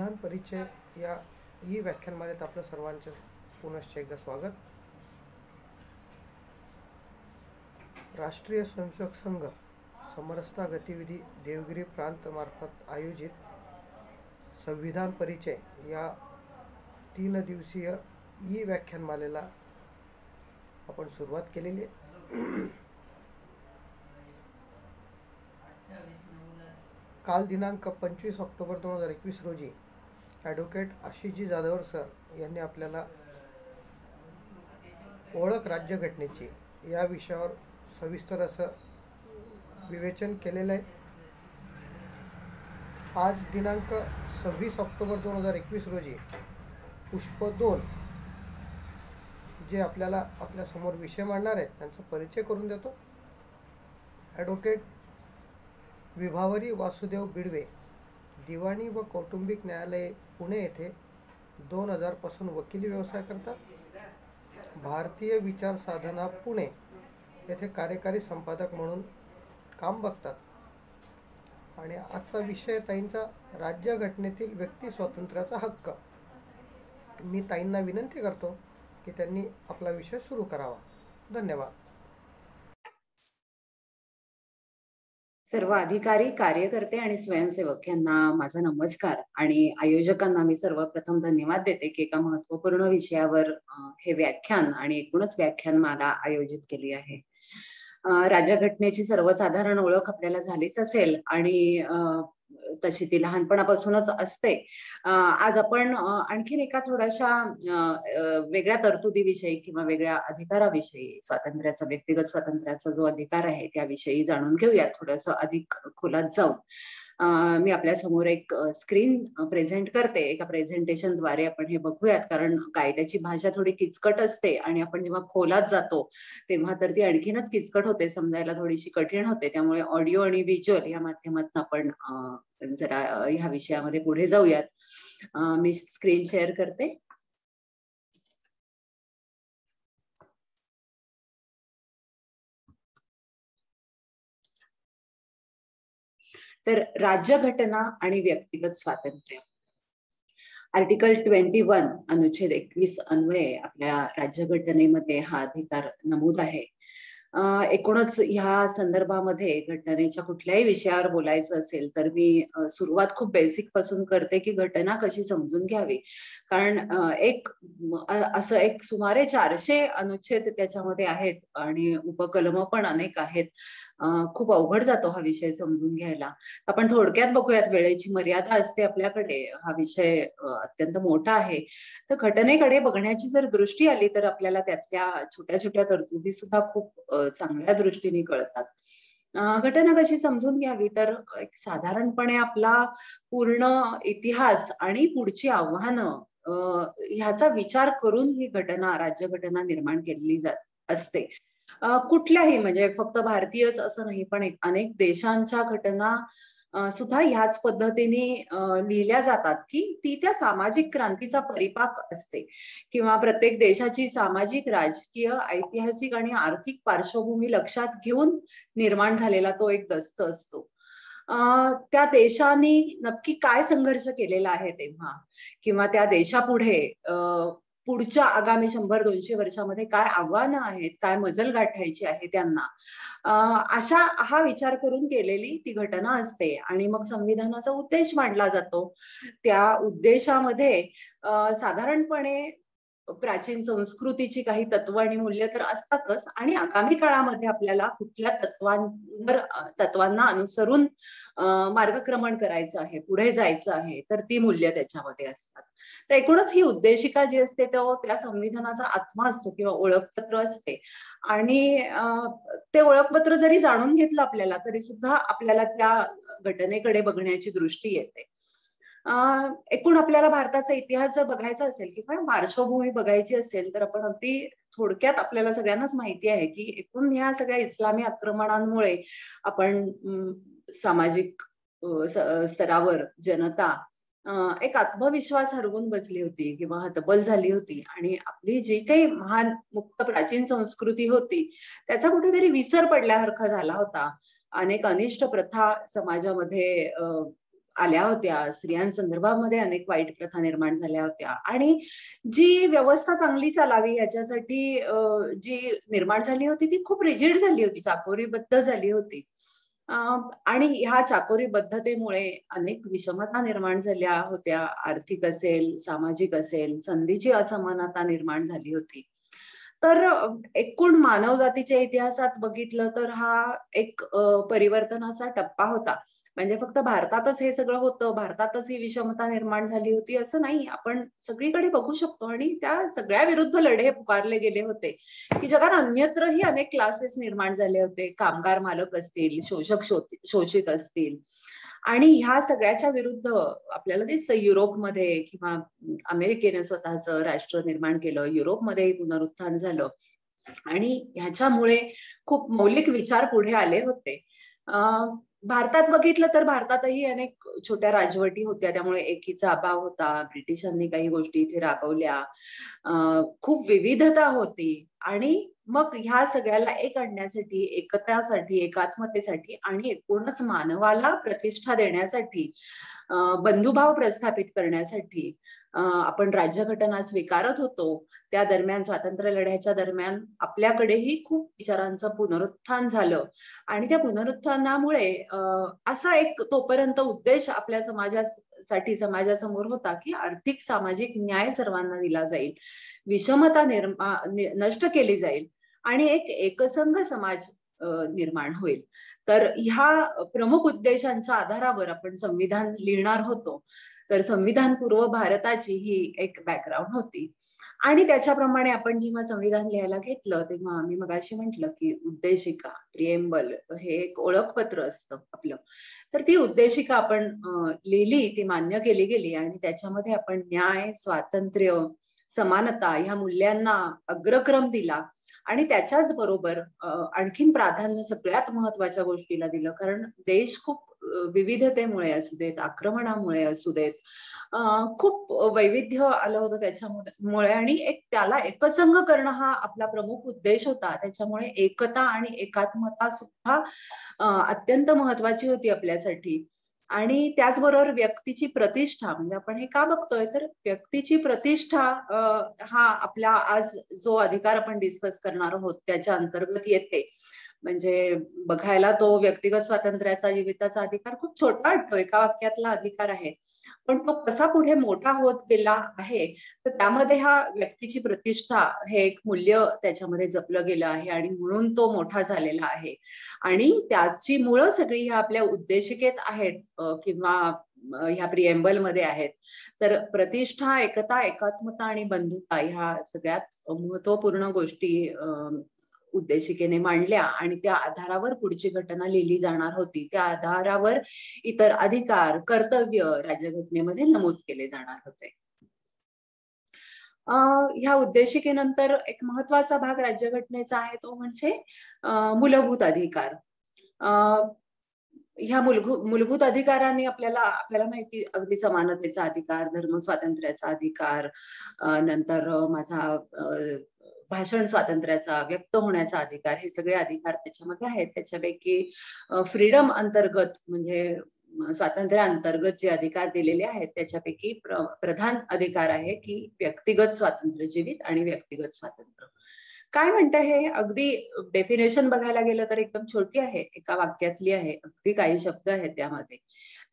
संविधान परिचय या ई व्याख्यानमालेत आपलं सर्वांचं पुनश्च एकदा स्वागत. राष्ट्रीय स्वयंसेवक संघ समरसता गतिविधी देवगिरी प्रांत मार्फत आयोजित संविधान परिचय या 3 दिवसीय ई व्याख्यानमालेला आपण सुरुवात केलेली आहे. काल दिनांक 25 ऑक्टोबर 2021 रोजी ॲडव्होकेट आशिषजी जाधवर सर यांनी आपल्याला ओळख राज्यघटनेची या विषयावर सविस्तर असं विवेचन केलेलं आहे. आज दिनांक 26 ऑक्टोबर 2021 रोजी पुष्प 2 जे आपल्याला आपल्यासमोर विषय मांडणार आहेत त्यांचा परिचय करून देतो. ॲडव्होकेट विभावरी वासुदेव बिडवे, दिवाणी व कौटुंबिक न्यायालय पुणे येथे 2000 पासून वकिली व्यवसाय करतात. भारतीय विचार साधना पुणे येथे कार्यकारी संपादक म्हणून काम बघतात. आणि आजचा विषय ताईंचा राज्यघटनेतील व्यक्ती स्वातंत्र्याचा हक्क. मी ताईंना विनंती करतो की त्यांनी आपला विषय सुरू करावा. धन्यवाद. सर्व अधिकारी, कार्यकर्ते आणि स्वयंसेवक यांना माझा नमस्कार आणि आयोजकांना मी सर्वप्रथम धन्यवाद देते की एका महत्त्वपूर्ण विषयावर हे व्याख्यान आणि एकूणच व्याख्यानमाला आयोजित केली आहे. राज्यघटनेची सर्वसाधारण ओळख आपल्याला झालीच असेल आणि तशी ती लहानपणापासूनच असते. आज आपण आणखीन एका थोड्याशा वेगळ्या तरतुदीविषयी किंवा वेगळ्या अधिकाराविषयी, स्वातंत्र्याचा, व्यक्तिगत स्वातंत्र्याचा जो अधिकार आहे त्याविषयी जाणून घेऊया, थोडंसं अधिक खोलात जाऊन. मी आपल्या समोर एक स्क्रीन प्रेझेंट करते. एका प्रेझेंटेशन द्वारे आपण हे बघूयात, कारण कायद्याची भाषा थोडी किचकट असते आणि आपण जेव्हा खोलात जातो तेव्हा तर ती आणखीनच किचकट होते, समजायला थोडीशी कठीण होते. त्यामुळे ऑडिओ आणि व्हिज्युअल या माध्यमातून आपण जरा ह्या विषयामध्ये पुढे जाऊयात. मी स्क्रीन शेअर करते. तर राज्यघटना आणि व्यक्तिगत स्वातंत्र्य. आर्टिकल 21 अनुच्छेद 21 अन्वये आपल्या राज्यघटनेमध्ये हा अधिकार नमूद आहे. एकूणच ह्या संदर्भामध्ये घटनेच्या कुठल्याही विषयावर बोलायचं असेल तर मी सुरुवात खूप बेसिक पासून करते की घटना कशी समजून घ्यावी. कारण असं एक सुमारे 400 अनुच्छेद त्याच्यामध्ये आहेत आणि उपकलम पण अनेक आहेत. खूप अवघड जातो हा विषय समजून घ्यायला. आपण थोडक्यात बघूयात, वेळेची मर्यादा असते आपल्याकडे, हा विषय अत्यंत मोठा आहे. तर घटनेकडे बघण्याची जर दृष्टी आली तर आपल्याला त्यातल्या छोट्या छोट्या तरतुदी सुद्धा खूप चांगल्या दृष्टीने कळतात. घटना कशी समजून घ्यावी तर एक साधारणपणे आपला पूर्ण इतिहास आणि पुढची आव्हानं ह्याचा विचार करून ही घटना, राज्यघटना निर्माण केलेली असते. कुठल्याही, म्हणजे फक्त भारतीयच असं नाही, पण अनेक देशांच्या घटना सुद्धा ह्याच पद्धतीने लिहिल्या जातात की ती त्या सामाजिक क्रांतीचा परिपाक असते किंवा प्रत्येक देशाची सामाजिक, राजकीय, ऐतिहासिक आणि आर्थिक पार्श्वभूमी लक्षात घेऊन निर्माण झालेला तो एक दस्त असतो. त्या देशाने नक्की काय संघर्ष केलेला आहे तेव्हा, किंवा त्या देशापुढे पुढच्या आगामी 100-200 वर्षामध्ये काय आव्हानं आहेत, काय मजल गाठायची आहे त्यांना, अशा हा विचार करून केलेली ती घटना असते. आणि मग संविधानाचा उद्देश मांडला जातो. त्या उद्देशामध्ये साधारणपणे प्राचीन संस्कृतीची काही तत्व आणि मूल्य तर असतातच, आणि आगामी काळामध्ये आपल्याला कुठल्या तत्वांना अनुसरून मार्गक्रमण करायचं आहे, पुढे जायचं आहे, तर ती मूल्य त्याच्यामध्ये असतात. तर एकूणच ही उद्देशिका जी असते त्या संविधानाचा आत्मा असतो किंवा ओळखपत्र असते. आणि ते ओळखपत्र जरी जाणून घेतलं आपल्याला तरी सुद्धा आपल्याला त्या घटनेकडे बघण्याची दृष्टी येते. एकूण आपल्याला भारताचा इतिहास जर बघायचा असेल किंवा पार्श्वभूमी बघायची असेल तर आपण अगदी थोडक्यात, आपल्याला सगळ्यांनाच माहिती आहे की एकूण ह्या सगळ्या इस्लामी आक्रमणांमुळे आपण सामाजिक स्तरावर जनता एक आत्मविश्वास हरवून बसली होती किंवा हतबल झाली होती, आणि आपली जी काही महान मुक्त प्राचीन संस्कृती होती त्याचा कुठेतरी विसर पडल्यासारखा झाला होता. अनेक अनिष्ट प्रथा समाजामध्ये आल्या होत्या, स्त्रियांसंदर्भामध्ये अनेक वाईट प्रथा निर्माण झाल्या होत्या आणि जी व्यवस्था चांगली चालावी याच्यासाठी जी निर्माण झाली होती ती खूप रिजिड झाली होती, चाकोरीबद्ध झाली होती. आणि ह्या चाकोरीबद्धतेमुळे अनेक विषमता निर्माण झाल्या होत्या. आर्थिक असेल, सामाजिक असेल, संधीची असमानता निर्माण झाली होती. तर एकूण मानवजातीच्या इतिहासात बघितलं तर हा एक परिवर्तनाचा टप्पा होता. म्हणजे फक्त भारतातच हे सगळं होतं, भारतातच ही विषमता निर्माण झाली होती असं नाही. आपण सगळीकडे बघू शकतो आणि त्या सगळ्या विरुद्ध लढे पुकारले गेले होते, की जगात अन्यत्रही अनेक क्लासेस निर्माण झाले होते. कामगार मालक असतील, शोषित असतील आणि ह्या सगळ्याच्या विरुद्ध आपल्याला दिसतं युरोपमध्ये किंवा अमेरिकेने स्वतःचं राष्ट्र निर्माण केलं. युरोपमध्येही पुनरुत्थान झालं आणि ह्याच्यामुळे खूप मौलिक विचार पुढे आले होते. भारतात बघितलं तर भारतातही अनेक छोट्या राजवटी होत्या, त्यामुळे एकीचा अभाव होता. ब्रिटिशांनी काही गोष्टी इथे राबवल्या. खूप विविधता होती आणि मग ह्या सगळ्याला एक आणण्यासाठी, एकतासाठी, एकात्मतेसाठी आणि एकूणच मानवाला प्रतिष्ठा देण्यासाठी, बंधुभाव प्रस्थापित करण्यासाठी आपण राज्यघटना स्वीकारत होतो. त्या दरम्यान स्वातंत्र्य लढ्याच्या दरम्यान आपल्याकडेही खूप विचारांचं पुनरुत्थान झालं आणि त्या पुनरुत्थानामुळे असा एक तोपर्यंत उद्देश आपल्या समाजासमोर होता की आर्थिक सामाजिक न्याय सर्वांना दिला जाईल, विषमता नष्ट केली जाईल आणि एक एकसंघ समाज निर्माण होईल. तर ह्या प्रमुख उद्देशांच्या आधारावर आपण संविधान लिहिणार होतो. तर संविधानपूर्व भारताची ही एक बॅकग्राऊंड होती आणि त्याच्याप्रमाणे आपण जेव्हा संविधान लिहायला घेतलं तेव्हा मी मगाशी म्हटलं की उद्देशिका, प्रिएम्बल हे एक ओळखपत्र असतं आपलं. तर ती उद्देशिका आपण लिहिली, ती मान्य केली गेली आणि त्याच्यामध्ये आपण न्याय, स्वातंत्र्य, समानता ह्या मूल्यांना अग्रक्रम दिला आणि त्याच्याच बरोबर आणखीन प्राधान्य सगळ्यात महत्वाच्या गोष्टीला दिलं. कारण देश खूप विविधतेमुळे असू देत, आक्रमणामुळे असू देत, खूप वैविध्य आलं होतं त्याच्यामुळे आणि त्याला एकसंघ करणं हा आपला प्रमुख उद्देश होता. त्याच्यामुळे एकता आणि एकात्मता सुद्धा अत्यंत महत्वाची होती आपल्यासाठी. आणि त्याचबरोबर व्यक्तीची प्रतिष्ठा, म्हणजे आपण हे का बघतोय तर व्यक्तीची प्रतिष्ठा हा आपला आज जो अधिकार आपण डिस्कस करणार आहोत त्याच्या अंतर्गत येते. म्हणजे बघायला तो व्यक्तिगत स्वातंत्र्याचा, जीविताचा अधिकार खूप छोटा वाटतो, एका वाक्यातला अधिकार आहे, पण तो कसा पुढे मोठा होत गेला आहे तर त्यामध्ये हा व्यक्तीची प्रतिष्ठा हे एक मूल्य त्याच्यामध्ये जपलं गेलं आहे आणि म्हणून तो मोठा झालेला आहे. आणि त्याची मुळं सगळी ह्या आपल्या उद्देशिकेत आहेत किंवा ह्या प्रिएम्बल मध्ये आहेत. तर प्रतिष्ठा, एकता, एकात्मता आणि बंधुता ह्या सगळ्यात महत्वपूर्ण गोष्टी उद्देशिकेने मांडल्या आणि त्या आधारावर पुढची घटना लिहिली जाणार होती. त्या आधारावर इतर अधिकार, कर्तव्य राज्यघटनेमध्ये नमूद केले जाणार होते. ह्या उद्देशिकेनंतर एक महत्वाचा भाग राज्यघटनेचा आहे तो म्हणजे मूलभूत अधिकार. ह्या मूलभूत अधिकारांनी आपल्याला माहिती अगदी समानतेचा अधिकार, धर्म स्वातंत्र्याचा अधिकार, नंतर माझा भाषण स्वातंत्र्याचा, व्यक्त होण्याचा अधिकार, हे सगळे अधिकार त्याच्यामध्ये आहेत. त्याच्यापैकी फ्रीडम अंतर्गत म्हणजे स्वातंत्र्य अंतर्गत जे अधिकार दिलेले आहेत त्याच्यापैकी प्रधान अधिकार आहे की व्यक्तिगत स्वातंत्र्य, जीवित आणि व्यक्तिगत स्वातंत्र्य. काय म्हणतं हे अगदी डेफिनेशन बघायला गेलं तर एकदम छोटी आहे, एका वाक्यातली आहे, अगदी काही शब्द आहेत त्यामध्ये.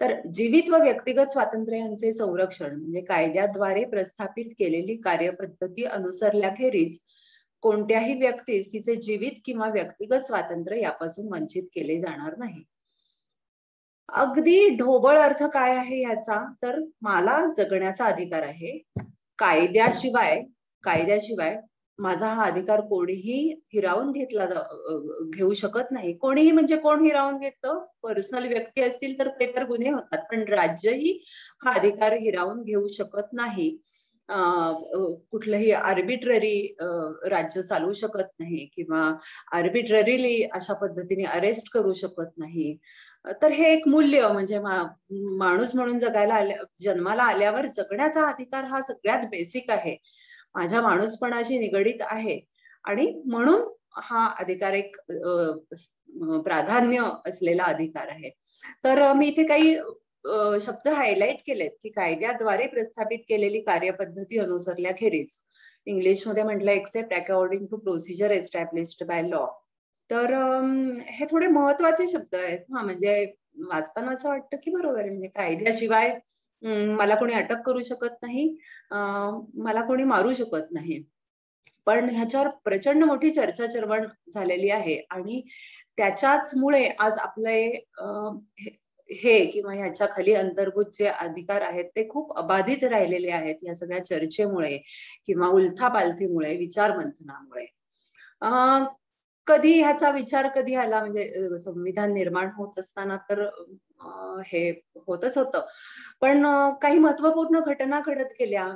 तर जीवित व व्यक्तिगत स्वातंत्र्य यांचे संरक्षण म्हणजे कायद्याद्वारे प्रस्थापित केलेली कार्यपद्धती अनुसरल्याखेरीज कोणत्याही व्यक्तीस तिचे जीवित किंवा व्यक्तिगत स्वातंत्र्य यापासून वंचित केले जाणार नाही. अगदी ढोबळ अर्थ काय आहे याचा तर मला जगण्याचा अधिकार आहे. कायद्याशिवाय माझा हा अधिकार कोणीही हिरावून घेऊ शकत नाही. कोणीही म्हणजे कोण हिरावून घेतं? पर्सनल व्यक्ती असतील तर ते तर गुन्हे होतात, पण राज्यही हा अधिकार हिरावून घेऊ शकत नाही. कुठलंही आर्बिट्ररी राज्य चालू शकत नाही किंवा आर्बिट्ररीली अशा पद्धतीने अरेस्ट करू शकत नाही. तर हे एक मूल्य म्हणजे माणूस म्हणून जन्माला आल्यावर जगण्याचा अधिकार हा सगळ्यात बेसिक आहे, माझ्या माणूसपणाशी निगडीत आहे आणि म्हणून हा अधिकार एक प्राधान्य असलेला अधिकार आहे. तर मी इथे काही शब्द हायलाइट केलेत की कायद्याद्वारे प्रस्थापित केलेली कार्यपद्धती अनुसरल्याखेरीज इंग्लिशमध्ये म्हटलं except according to procedure established by law. तर हे थोडे महत्वाचे शब्द आहेत. हा म्हणजे वाचताना असं वाटतं की बरोबर आहे, म्हणजे कायद्याशिवाय मला कोणी अटक करू शकत नाही, मला कोणी मारू शकत नाही. पण ह्याच्यावर प्रचंड मोठी चर्चा चर्वण झालेली आहे आणि त्याच्याच मुळे आज आपले हे किंवा ह्याच्या खाली अंतर्भूत जे अधिकार आहेत ते खूप अबाधित राहिलेले आहेत या सगळ्या चर्चेमुळे किंवा उलथापालथीमुळे, विचार मंथनामुळे. कधी ह्याचा विचार कधी आला म्हणजे संविधान निर्माण होत असताना तर हे होतच होतं. पण काही महत्वपूर्ण घटना घडत गेल्या.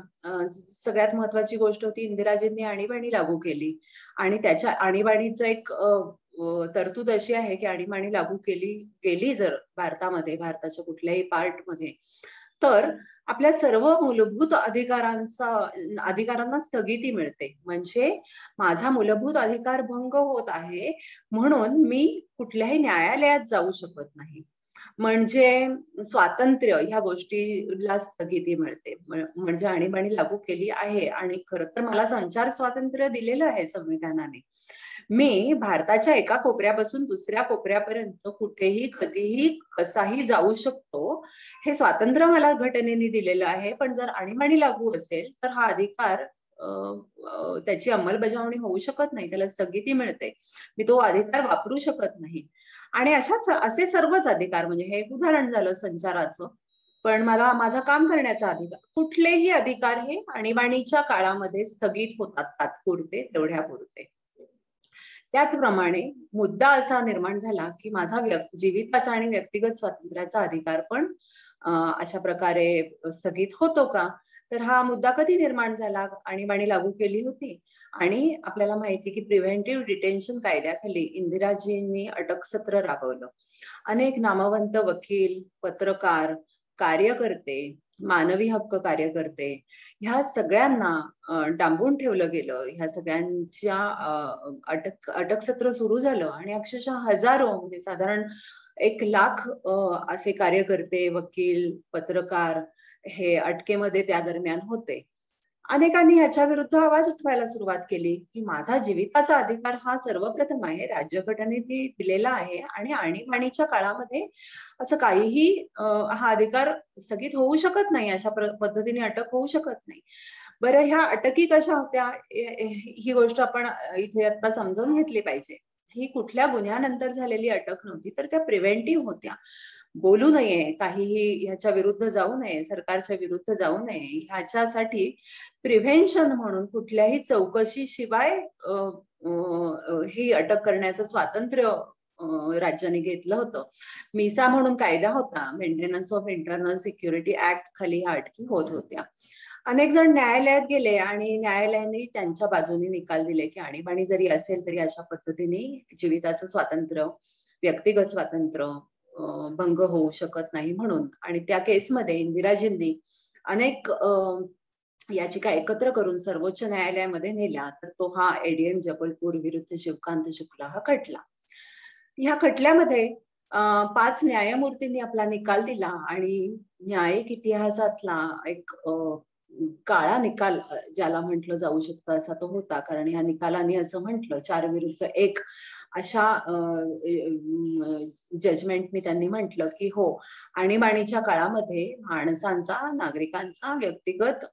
सगळ्यात महत्वाची गोष्ट होती इंदिराजींनी आणीबाणी लागू केली आणि त्याच्या आणीबाणीचं एक तरतूद अशी आहे की आणीबाणी लागू केली गेली जर भारताच्या कुठल्याही पार्टमध्ये, तर आपल्या सर्व मूलभूत अधिकारांना स्थगिती मिळते. म्हणजे माझा मूलभूत अधिकार भंग होत आहे म्हणून मी कुठल्याही न्यायालयात जाऊ शकत नाही. म्हणजे स्वातंत्र्य ह्या गोष्टीला स्थगिती मिळते. म्हणजे आणीबाणी लागू केली आहे आणि खरं तर मला संचार स्वातंत्र्य दिलेलं आहे संविधानाने. मी भारताच्या एका कोपऱ्यापासून दुसऱ्या कोपऱ्यापर्यंत कुठेही कधीही कसाही जाऊ शकतो, हे स्वातंत्र्य मला घटनेने दिलेलं आहे. पण जर आणीबाणी लागू असेल तर हा अधिकार त्याची अंमलबजावणी होऊ शकत नाही, त्याला स्थगिती मिळते, मी तो अधिकार वापरू शकत नाही. आणि असे सर्वच अधिकार, म्हणजे हे एक उदाहरण झालं संचाराचं, पण मला माझं काम करण्याचा अधिकार, कुठलेही अधिकार हे आणीबाणीच्या काळामध्ये स्थगित होतात तात्पुरते, तेवढ्यापुरते. त्याचप्रमाणे मुद्दा असा निर्माण झाला की माझा जीविताचा आणि व्यक्तिगत स्वातंत्र्याचा अधिकार पण अशा प्रकारे स्थगित होतो का? तर हा मुद्दा कधी निर्माण झाला? आणीबाणी लागू केली होती आणि आपल्याला माहिती की प्रिव्हेंटिव्ह डिटेन्शन कायद्याखाली इंदिराजींनी अटक सत्र राबवलं. अनेक नामवंत वकील, पत्रकार, कार्यकर्ते, मानवी हक्क कार्यकर्ते ह्या सगळ्यांना डांबून ठेवलं गेलं. ह्या सगळ्यांच्या अटक सत्र सुरू झालं आणि अक्षरशः हजारो, म्हणजे साधारण 1,00,000 असे कार्यकर्ते, वकील, पत्रकार हे अटकेमध्ये त्या दरम्यान होते. अनेकांनी ह्याच्या विरुद्ध आवाज उठवायला सुरुवात केली की माझा जीविताचा अधिकार हा सर्वप्रथम आहे, राज्यघटनेने दिलेला आहे आणि आणीबाणीच्या काळामध्ये असं काहीही हा अधिकार स्थगित होऊ शकत नाही, अशा पद्धतीने अटक होऊ शकत नाही. बरं, ह्या अटकी कशा होत्या ही गोष्ट आपण इथे आता समजून घेतली पाहिजे. ही कुठल्या गुन्ह्यानंतर झालेली अटक नव्हती, तर त्या प्रिव्हेंटिव्ह होत्या. बोलू नये, काहीही ह्याच्या विरुद्ध जाऊ नये, सरकारच्या विरुद्ध जाऊ नये, ह्याच्यासाठी प्रिव्हेन्शन म्हणून कुठल्याही चौकशीशिवाय ही अटक करण्याचं स्वातंत्र्य राज्याने घेतलं होतं. मिसा म्हणून कायदा होता, maintenance of internal security act खाली ह्या अटकी होत होत्या. अनेक जण न्यायालयात गेले आणि न्यायालयाने त्यांच्या बाजूने निकाल दिले की आणीबाणी जरी असेल तरी अशा पद्धतीने जीविताचं स्वातंत्र्य, व्यक्तिगत स्वातंत्र्य भंग होऊ शकत नाही म्हणून. आणि त्या केसमध्ये इंदिराजींनी अनेक याचिका एकत्र करून सर्वोच्च न्यायालयामध्ये नेल्या. तर तो हा एडीएम जबलपूर विरुद्ध शिवकांत शुक्ला हा खटला. ह्या खटल्यामध्ये 5 न्यायमूर्तींनी आपला निकाल दिला आणि न्यायिक इतिहासातला एक काळा निकाल ज्याला म्हटलं जाऊ शकतं असा तो होता. कारण ह्या निकालाने असं म्हटलं 4 विरुद्ध 1 अशा जजमेंटनी त्यांनी म्हटलं की हो, आणीबाणीच्या काळामध्ये माणसांचा, नागरिकांचा व्यक्तिगत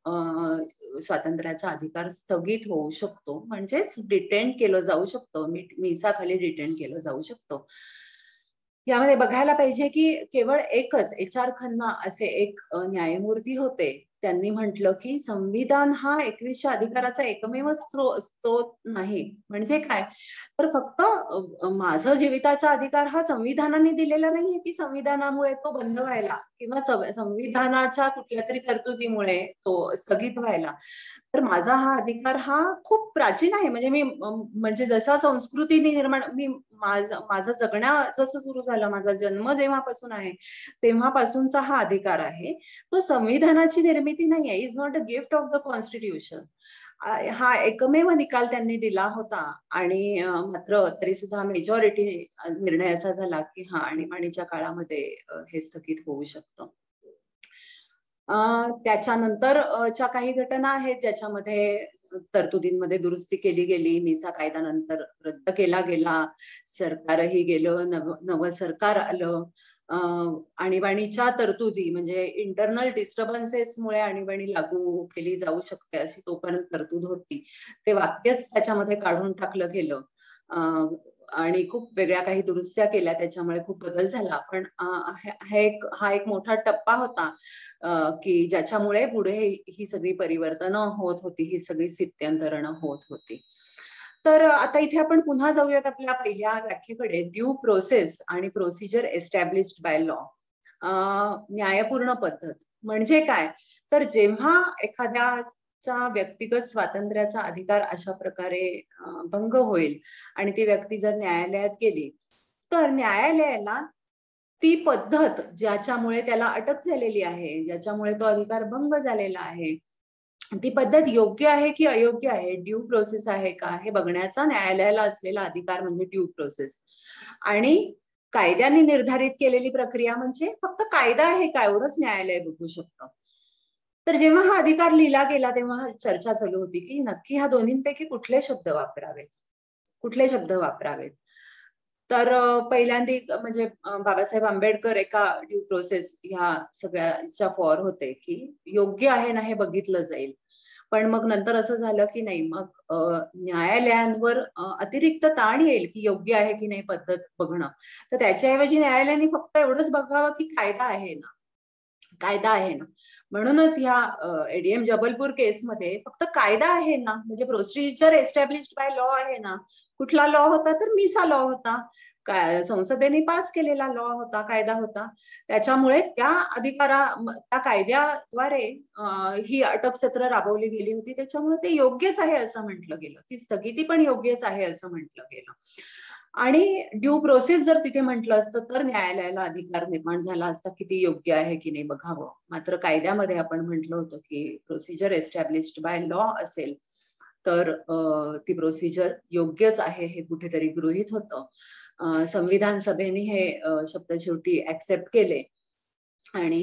स्वातंत्र्याचा अधिकार स्थगित होऊ शकतो, म्हणजेच डिटेन केलं जाऊ शकतं, मिसाखाली डिटेन केलं जाऊ शकतं. यामध्ये बघायला पाहिजे की केवळ एकच HR खन्ना असे एक न्यायमूर्ती होते. त्यांनी म्हटलं की संविधान हा 21व्या अधिकाराचा एकमेव स्रोत नाही. म्हणजे काय, तर फक्त माझा जीविताचा अधिकार हा संविधानाने दिलेला नाहीये की संविधानामुळे तो बंद व्हायला किंवा संविधानाच्या कुठल्या तरी तरतुदीमुळे तो स्थगित व्हायला. तर माझा हा अधिकार हा खूप प्राचीन आहे. म्हणजे म्हणजे जशा संस्कृतीने निर्माण माझं जगणं जसं सुरू झालं, माझा जन्म जेव्हापासून आहे तेव्हापासूनचा हा अधिकार आहे. तो संविधानाची निर्मिती नाहीये, is not a gift of the constitution. हा एकमेव निकाल त्यांनी दिला होता. आणि मात्र तरी सुद्धा मेजॉरिटी निर्णय असा झाला की हा आणीबाणीच्या काळामध्ये हे स्थगित होऊ शकतं. त्याच्यानंतरच्या काही घटना आहेत ज्याच्यामध्ये तरतुदींमध्ये दुरुस्ती केली गेली, मिसा कायदा नंतर रद्द केला गेला, सरकारही गेलं, नवं सरकार आलं. आणीबाणीच्या तरतुदी म्हणजे इंटरनल डिस्टर्बन्सेसमुळे आणीबाणी लागू केली जाऊ शकते अशी तोपर्यंत तरतूद होती, ते वाक्यच त्याच्यामध्ये काढून टाकलं गेलं. आणि खूप वेगळ्या काही दुरुस्त्या केल्या, त्याच्यामुळे खूप बदल झाला. पण हा एक मोठा टप्पा होता की ज्याच्यामुळे पुढे ही सगळी परिवर्तनं होत होती, ही सगळी स्थित्यंतरणं होत होती. तर आता इथे आपण पुन्हा जाऊयात आपल्या पहिल्या व्याख्येकडे, ड्यू प्रोसेस आणि प्रोसिजर एस्टॅब्लिश्ड बाय लॉ. न्यायपूर्ण पद्धत म्हणजे काय, तर जेव्हा एखाद्याचा व्यक्तिगत स्वातंत्र्याचा अधिकार अशा प्रकारे भंग होईल आणि ती व्यक्ती जर न्यायालयात गेली, तर न्यायालयाला ती पद्धत ज्याच्यामुळे त्याला अटक झालेली आहे, ज्याच्यामुळे तो अधिकार भंग झालेला आहे, ती पद्धत योग्य आहे की अयोग्य आहे, ड्यू प्रोसेस आहे का, हे बघण्याचा न्यायालयाला असलेला अधिकार म्हणजे ड्यू प्रोसेस. आणि कायद्याने निर्धारित केलेली प्रक्रिया म्हणजे फक्त कायदा आहे का, एवढंच न्यायालय बघू शकतं. तर जेव्हा हा अधिकार लिहिला गेला तेव्हा चर्चा चालू होती की नक्की ह्या दोन्हींपैकी कुठले शब्द वापरावेत, कुठले शब्द वापरावेत. तर पहिल्यांदी म्हणजे बाबासाहेब आंबेडकर एका ड्यू प्रोसेस ह्या सगळ्याच्या फॉर होते की योग्य आहे ना हे बघितलं जाईल. पण मग नंतर असं झालं की नाही, मग न्यायालयांवर अतिरिक्त ताण येईल की योग्य आहे की नाही पद्धत बघणं. तर त्याच्याऐवजी न्यायालयाने फक्त एवढंच बघावं की कायदा आहे ना, कायदा आहे ना. म्हणूनच ह्या एडीएम जबलपूर केसमध्ये फक्त कायदा आहे ना, म्हणजे प्रोसिजर एस्टॅब्लिश्ड बाय लॉ आहे ना. कुठला लॉ होता, तर मिसा लॉ होता, संसदेने पास केलेला लॉ होता, कायदा होता. त्याच्यामुळे त्या कायद्याद्वारे ही अटक सत्र राबवली गेली होती, त्याच्यामुळे ते योग्यच आहे असं म्हटलं गेलं, ती स्थगिती पण योग्यच आहे असं म्हटलं गेलं. आणि ड्यू प्रोसेस जर तिथे म्हटलं असतं तर न्यायालयाला अधिकार निर्माण झाला असता की ती योग्य आहे की नाही बघावं. मात्र कायद्यामध्ये आपण म्हटलं होतं की प्रोसिजर एस्टॅब्लिश्ड बाय लॉ असेल तर ती प्रोसिजर योग्यच आहे हे कुठेतरी गृहीत होतं. संविधान सभेने हे शब्द शेवटी ऍक्सेप्ट केले आणि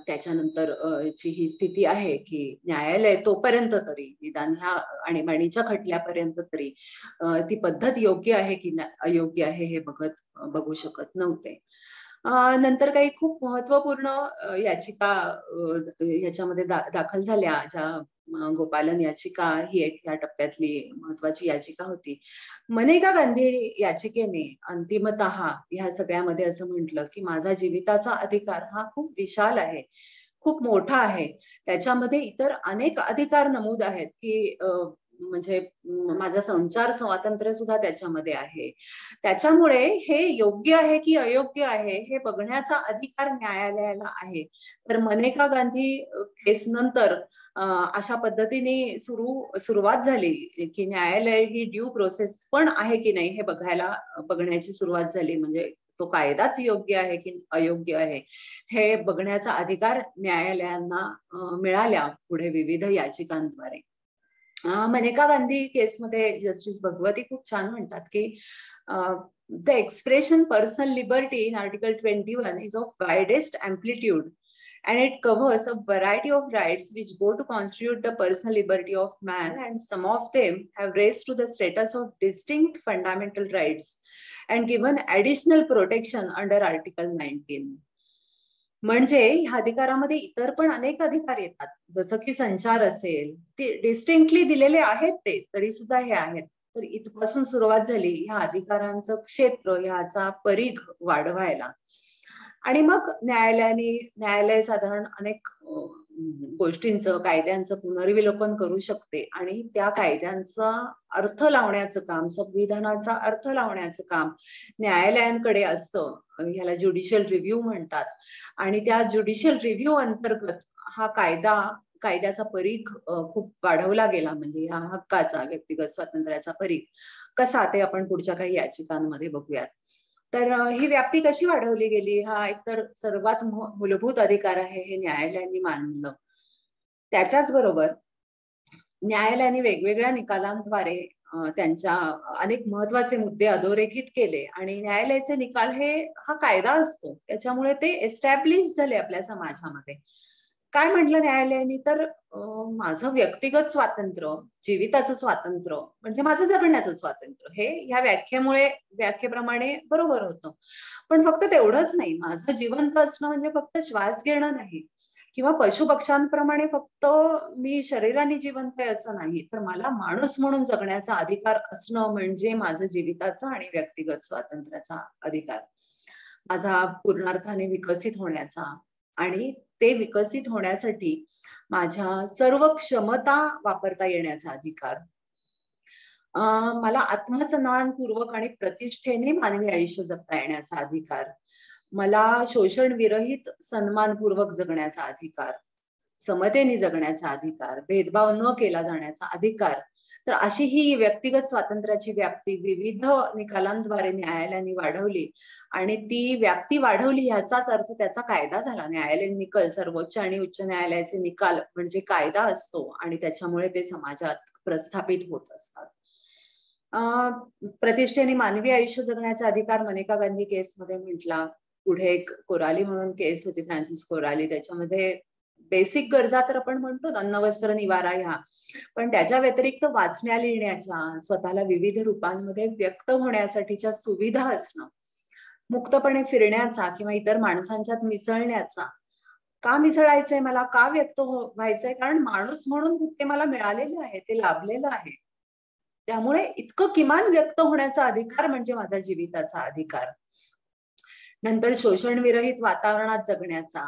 त्याच्यानंतर ची ही स्थिती आहे की न्यायालय तोपर्यंत तरी निदान ह्या आणीबाणीच्या खटल्यापर्यंत तरी ती पद्धत योग्य आहे की अयोग्य आहे हे बघू शकत नव्हते. नंतर काही खूप महत्वपूर्ण याचिका याच्यामध्ये दाखल झाल्या, ज्या गोपालन याचिका ही एक या टप्प्यातली महत्वाची याचिका होती. मनेका गांधी याचिकेने अंतिमतः ह्या सगळ्यामध्ये असं म्हटलं की माझा जीविताचा अधिकार हा खूप विशाल आहे, खूप मोठा आहे, त्याच्यामध्ये इतर अनेक अधिकार नमूद आहेत की म्हणजे माझा संचार स्वातंत्र्य सुद्धा त्याच्यामध्ये आहे. त्याच्यामुळे हे योग्य आहे की अयोग्य आहे हे बघण्याचा अधिकार न्यायालयाला आहे. तर मनेका गांधी केस नंतर अशा पद्धतीने सुरुवात झाली की न्यायालय ही ड्यू प्रोसेस पण आहे की नाही हे बघण्याची सुरुवात झाली. म्हणजे तो कायदाच योग्य आहे की अयोग्य आहे हे बघण्याचा अधिकार न्यायालयांना मिळाल्या पुढे विविध याचिकांद्वारे. मनेका गांधी केसमध्ये जस्टिस भगवती खूप छान म्हणतात की the expression personal liberty in article 21 is of widest amplitude and it covers a variety of rights which go to constitute the personal liberty of man, and some of them have raised to the status of distinct fundamental rights and given additional protection under article 19. म्हणजे ह्या अधिकारामध्ये इतर पण अनेक अधिकार येतात, जसं की संचार असेल, ते डिस्टिंक्टली दिलेले आहेत, ते तरी सुद्धा हे आहेत. तर इथपासून सुरुवात झाली ह्या अधिकारांचं क्षेत्र, ह्याचा परीघ वाढवायला. आणि मग न्यायालय साधारण अनेक गोष्टींचं, कायद्यांचं पुनर्विलोकन करू शकते आणि त्या कायद्यांचा अर्थ लावण्याचं काम, संविधानाचा अर्थ लावण्याचं काम न्यायालयांकडे असतं. ह्याला ज्युडिशियल रिव्ह्यू म्हणतात. आणि त्या ज्युडिशियल रिव्ह्यू अंतर्गत हा कायद्याचा परीघ खूप वाढवला गेला. म्हणजे या हक्काचा, व्यक्तिगत स्वातंत्र्याचा परीघ कसा, ते आपण पुढच्या काही याचिकांमध्ये बघूयात. तर ही व्याप्ती कशी वाढवली गेली, हा एकतर सर्वात मूलभूत अधिकार आहे हे न्यायालयांनी मानलं. त्याच्याच बरोबर न्यायालयाने वेगवेगळ्या निकालांद्वारे त्यांच्या अनेक महत्वाचे मुद्दे अधोरेखित केले आणि न्यायालयाचे निकाल हा कायदा असतो, त्याच्यामुळे ते एस्टॅब्लिश झाले आपल्या समाजामध्ये. काय म्हटलं न्यायालयाने, तर माझं व्यक्तिगत स्वातंत्र्य, जीविताचं स्वातंत्र्य म्हणजे माझं जगण्याचं स्वातंत्र्य, हे ह्या व्याख्येप्रमाणे बरोबर होतं. पण फक्त तेवढंच नाही, माझं जिवंत असणं म्हणजे फक्त श्वास घेणं नाही किंवा पशुपक्ष्यांप्रमाणे फक्त मी शरीराने जिवंत आहे असं नाही, तर मला माणूस म्हणून जगण्याचा अधिकार असणं म्हणजे माझं जीविताचा आणि व्यक्तिगत स्वातंत्र्याचा अधिकार, माझा पूर्णार्थाने विकसित होण्याचा आणि ते विकसित होण्यासाठी माझ्या सर्व क्षमता वापरता येण्याचा अधिकार, मला आत्मसन्मानपूर्वक आणि प्रतिष्ठेने मानवी आयुष्य जगता येण्याचा अधिकार, मला शोषण विरहित सन्मानपूर्वक जगण्याचा अधिकार, समतेने जगण्याचा अधिकार, भेदभाव न केला जाण्याचा अधिकार. तर अशी ही व्यक्तिगत स्वातंत्र्याची व्याप्ती विविध निकालांद्वारे न्यायालयाने वाढवली आणि ती व्याप्ती वाढवली ह्याचाच अर्थ त्याचा कायदा झाला. न्यायालयीन निकाल, सर्वोच्च आणि उच्च न्यायालयाचे निकाल म्हणजे कायदा असतो आणि त्याच्यामुळे ते समाजात प्रस्थापित होत असतात. प्रतिष्ठेने मानवी आयुष्य जगण्याचा अधिकार मनेका गांधी केसमध्ये म्हटला. पुढे एक कोराली म्हणून केस होती, फ्रान्सिस कोराली, त्याच्यामध्ये बेसिक गरजा तर आपण म्हणतो अन्न वस्त्र निवारा ह्या, पण त्याच्या व्यतिरिक्त वाचण्या लिहिण्याच्या, स्वतःला विविध रूपांमध्ये व्यक्त होण्यासाठीच्या सुविधा असणं, मुक्तपणे फिरण्याचा किंवा इतर माणसांच्यात मिसळण्याचा, का मिसळायचंय मला, का व्यक्त व्हायचंय, कारण माणूस म्हणून ते मला मिळालेलं आहे, ते लाभलेलं आहे. त्यामुळे इतकं किमान व्यक्त होण्याचा अधिकार म्हणजे माझा जीविताचा अधिकार. नंतर शोषण विरहित वातावरणात जगण्याचा,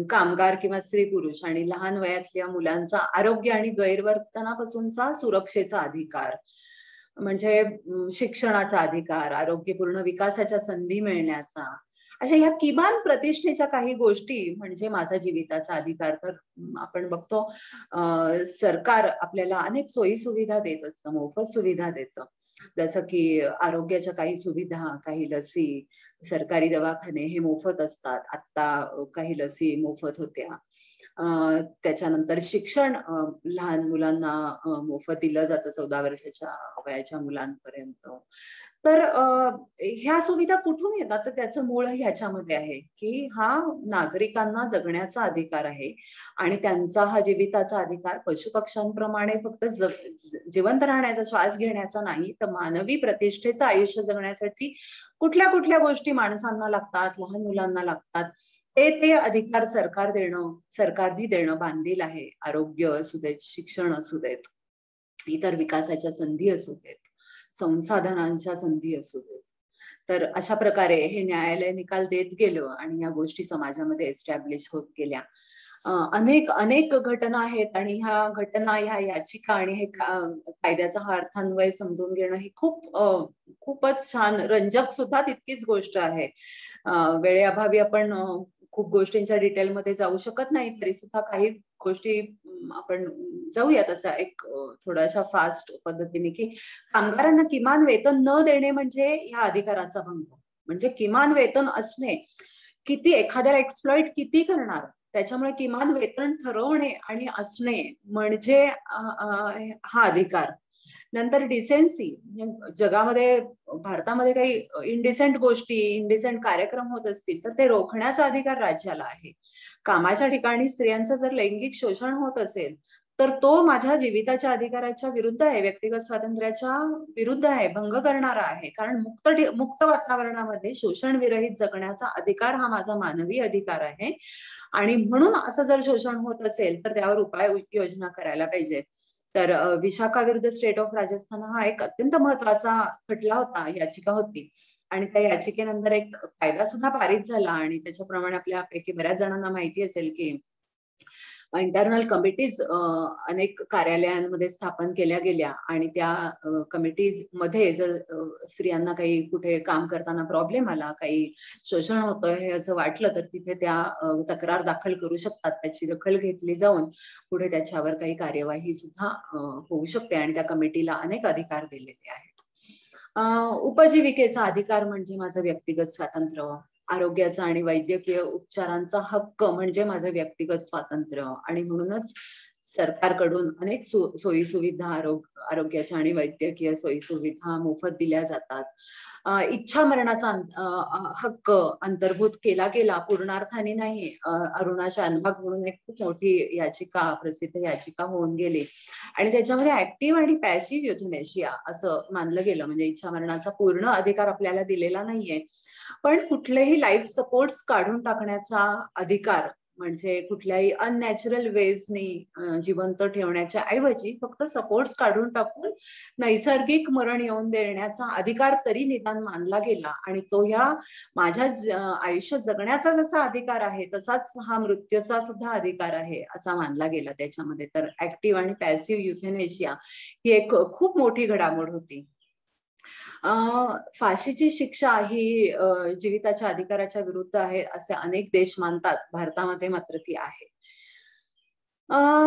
कामगार किंवा स्त्री पुरुष आणि लहान वयातल्या मुलांचा आरोग्य आणि गैरवर्तनापासूनचा सुरक्षेचा अधिकार, म्हणजे शिक्षणाचा अधिकार, आरोग्यपूर्ण विकासाच्या संधी मिळण्याचा, अशा ह्या किमान प्रतिष्ठेच्या काही गोष्टी म्हणजे माझा जीविताचा अधिकार. तर आपण बघतो सरकार आपल्याला अनेक सोयी सुविधा देत असतं, मोफत सुविधा देतं, जसं की आरोग्याच्या काही सुविधा, काही लसी, सरकारी दवाखाने हे मोफत असतात. आता काही लसी मोफत होत्या. त्याच्यानंतर शिक्षण लहान मुलांना मोफत दिलं जातं 14 वर्षाच्या वयाच्या मुलांपर्यंत. तर ह्या सुविधा कुठून येतात, तर त्याचं मूळ ह्याच्यामध्ये आहे की हा नागरिकांना जगण्याचा अधिकार आहे आणि त्यांचा हा जीविताचा अधिकार पशुपक्ष्यांप्रमाणे फक्त जिवंत राहण्याचा, श्वास घेण्याचा नाही, तर मानवी प्रतिष्ठेचं आयुष्य जगण्यासाठी कुठल्या कुठल्या गोष्टी माणसांना लागतात, लहान मुलांना लागतात, ते अधिकार सरकारने देणं बांधील आहे. आरोग्य असू देत, शिक्षण असू देत, इतर विकासाच्या संधी असू देत, संसाधनांच्या संधी असू देत. तर अशा प्रकारे हे न्यायालय निकाल देत गेलं आणि या गोष्टी समाजामध्ये एस्टॅब्लिश होत गेल्या. अनेक अनेक घटना आहेत आणि ह्या घटना, ह्या याचिका आणि हे कायद्याचा हा अर्थान्वय समजून घेणं ही खूपच छान, रंजक सुद्धा तितकीच गोष्ट आहे. वेळेअभावी आपण खूप गोष्टींच्या डिटेलमध्ये जाऊ शकत नाही, तरी सुद्धा काही गोष्टी आपण जाऊयात असा एक थोड्याशा फास्ट पद्धतीने, की कामगारांना किमान वेतन न देणे म्हणजे ह्या अधिकाराचा भंग. म्हणजे किमान वेतन असणे, किती एखाद्याला एक्सप्लॉइट किती करणार, त्याच्यामुळे किमान वेतन ठरवणे आणि असणे म्हणजे हा अधिकार. नंतर डिसेन्सी, जगामध्ये, भारतामध्ये काही इनडिसेंट गोष्टी, इनडिसेंट कार्यक्रम होत असतील तर ते रोखण्याचा अधिकार राज्याला आहे. कामाच्या ठिकाणी स्त्रियांचं जर लैंगिक शोषण होत असेल तर तो माझ्या जीविताच्या अधिकाराच्या विरुद्ध आहे, व्यक्तिगत स्वातंत्र्याच्या विरुद्ध आहे, भंग करणारा आहे. कारण मुक्त वातावरणामध्ये शोषण विरहित जगण्याचा अधिकार हा माझा मानवी अधिकार आहे आणि म्हणून असं जर शोषण होत असेल तर त्यावर उपाययोजना करायला पाहिजे. तर विशाखा विरुद्ध स्टेट ऑफ राजस्थान हा एक अत्यंत महत्वाचा खटला होता, याचिका होती आणि त्या याचिकेनंतर एक कायदा सुद्धा पारित झाला आणि त्याच्याप्रमाणे आपल्यापैकी बऱ्याच जणांना माहिती असेल की इंटरनल कमिटीज अनेक कार्यालयांमध्ये स्थापन केल्या गेल्या आणि त्या कमिटीज मध्ये जर स्त्रियांना काही कुठे काम करताना प्रॉब्लेम आला, काही शोषण होतं हे असं वाटलं तर तिथे त्या तक्रार दाखल करू शकतात. त्याची दखल घेतली जाऊन पुढे त्याच्यावर काही कार्यवाही सुद्धा होऊ शकते आणि त्या कमिटीला अनेक अधिकार दिलेले आहेत. उपजीविकेचा अधिकार म्हणजे माझं व्यक्तिगत स्वातंत्र्य, आरोग्याचा आणि वैद्यकीय उपचारांचा हक्क म्हणजे माझं व्यक्तिगत स्वातंत्र्य आणि म्हणूनच सरकारकडून अनेक सोयी सुविधा, आरोग्याच्या आणि वैद्यकीय सोयी सुविधा मोफत दिल्या जातात. इच्छा मरणाचा हक्क अंतर्भूत केला गेला, पूर्णार्थाने नाही. अरुणा शानभाग म्हणून एक खूप मोठी याचिका, प्रसिद्ध याचिका होऊन गेली आणि त्याच्यामध्ये ऍक्टिव्ह आणि पॅसिव्ह युथनेशिया असं मानलं गेलं. म्हणजे इच्छा मरणाचा पूर्ण अधिकार आपल्याला दिलेला नाहीये, पण कुठलेही लाईफ सपोर्ट्स काढून टाकण्याचा अधिकार, म्हणजे कुठल्याही अननॅचरल वेजनी जिवंत ठेवण्याच्या ऐवजी फक्त सपोर्ट्स काढून टाकून नैसर्गिक मरण येऊन देण्याचा अधिकार तरी निदान मानला गेला. आणि तो ह्या माझ्या आयुष्य जगण्याचा जसा अधिकार आहे तसाच हा मृत्यूचा सुद्धा अधिकार आहे असा मानला गेला त्याच्यामध्ये. तर ऍक्टिव्ह आणि पॅसिव्ह युथेनेशिया ही एक खूप मोठी घडामोड होती. फाशीची शिक्षा ही जीविताच्या अधिकाराच्या विरुद्ध आहे असे अनेक देश मानतात. भारतामध्ये मात्र ती आहे.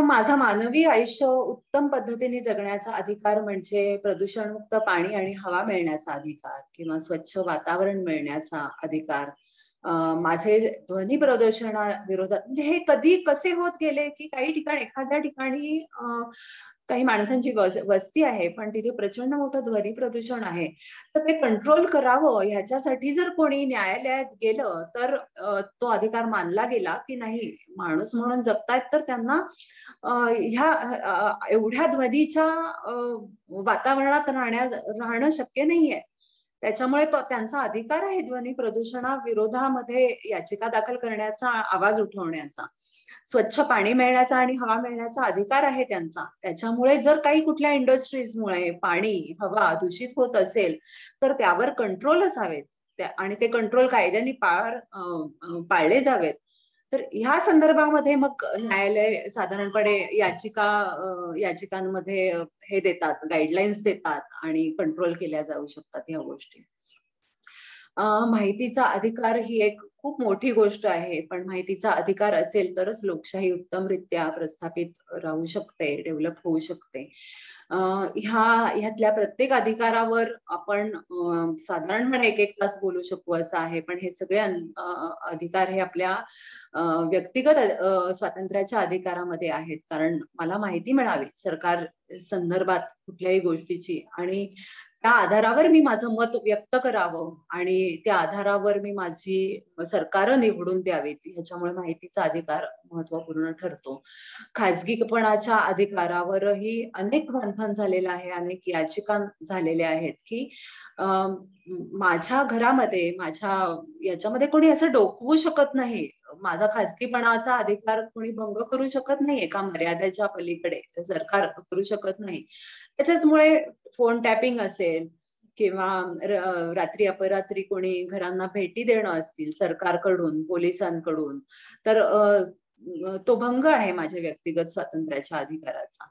माझा मानवी आयुष्य उत्तम पद्धतीने जगण्याचा अधिकार म्हणजे प्रदूषणमुक्त पाणी आणि हवा मिळण्याचा अधिकार किंवा स्वच्छ वातावरण मिळण्याचा अधिकार. माझे ध्वनी प्रदूषणा विरोधात, म्हणजे हे कधी कसे होत गेले की काही ठिकाणी, एखाद्या ठिकाणी काही माणसांची वस्ती आहे पण तिथे प्रचंड मोठं ध्वनी प्रदूषण आहे, तर ते कंट्रोल करावं ह्याच्यासाठी जर कोणी न्यायालयात गेलं तर तो अधिकार मानला गेला की नाही, माणूस म्हणून जगतायत तर त्यांना ह्या एवढ्या ध्वनीच्या वातावरणात राहणं शक्य नाहीये. त्याच्यामुळे तो त्यांचा अधिकार आहे ध्वनी प्रदूषणाविरोधामध्ये याचिका दाखल करण्याचा, आवाज उठवण्याचा. स्वच्छ पाणी मिळण्याचा आणि हवा मिळण्याचा अधिकार आहे त्यांचा. त्याच्यामुळे जर काही कुठल्या इंडस्ट्रीजमुळे पाणी, हवा दूषित होत असेल तर त्यावर कंट्रोलच हवेत आणि ते कंट्रोल कायद्याने पाळले जावेत. तर ह्या संदर्भामध्ये मग न्यायालय साधारणपणे याचिकांमध्ये हे देतात, गाईडलाईन्स देतात आणि कंट्रोल केल्या जाऊ शकतात ह्या गोष्टी. माहितीचा अधिकार ही एक खूप मोठी गोष्ट आहे, पण माहितीचा अधिकार असेल तरच लोकशाही उत्तमरित्या प्रस्थापित राहू शकते, डेव्हलप होऊ शकते. ह्यातल्या प्रत्येक अधिकारावर आपण साधारणपणे एक तास बोलू शकू असं आहे, पण हे सगळे अधिकार हे आपल्या व्यक्तिगत स्वातंत्र्याच्या अधिकारामध्ये आहेत. कारण मला माहिती मिळावी सरकार संदर्भात कुठल्याही गोष्टीची आणि त्या आधारावर मी माझं मत व्यक्त करावं आणि त्या आधारावर मी माझी सरकार निवडून द्यावीत, ह्याच्यामुळे माहितीचा अधिकार महत्वपूर्ण ठरतो. खाजगीपणाच्या अधिकारावरही अनेक मंथन झालेलं आहे, अनेक याचिका झालेल्या आहेत की माझ्या घरामध्ये, माझ्या याच्यामध्ये कोणी असं डोकवू शकत नाही, माझा खाजगीपणाचा अधिकार कोणी भंग करू शकत नाही, एका मर्यादेच्या पलीकडे सरकार करू शकत नाही. त्याच्यामुळे फोन टॅपिंग असेल किंवा रात्री अपरात्री कोणी घरांना भेटी देणं असतील सरकारकडून, पोलिसांकडून, तर तो भंग आहे माझ्या व्यक्तिगत स्वातंत्र्याच्या अधिकाराचा.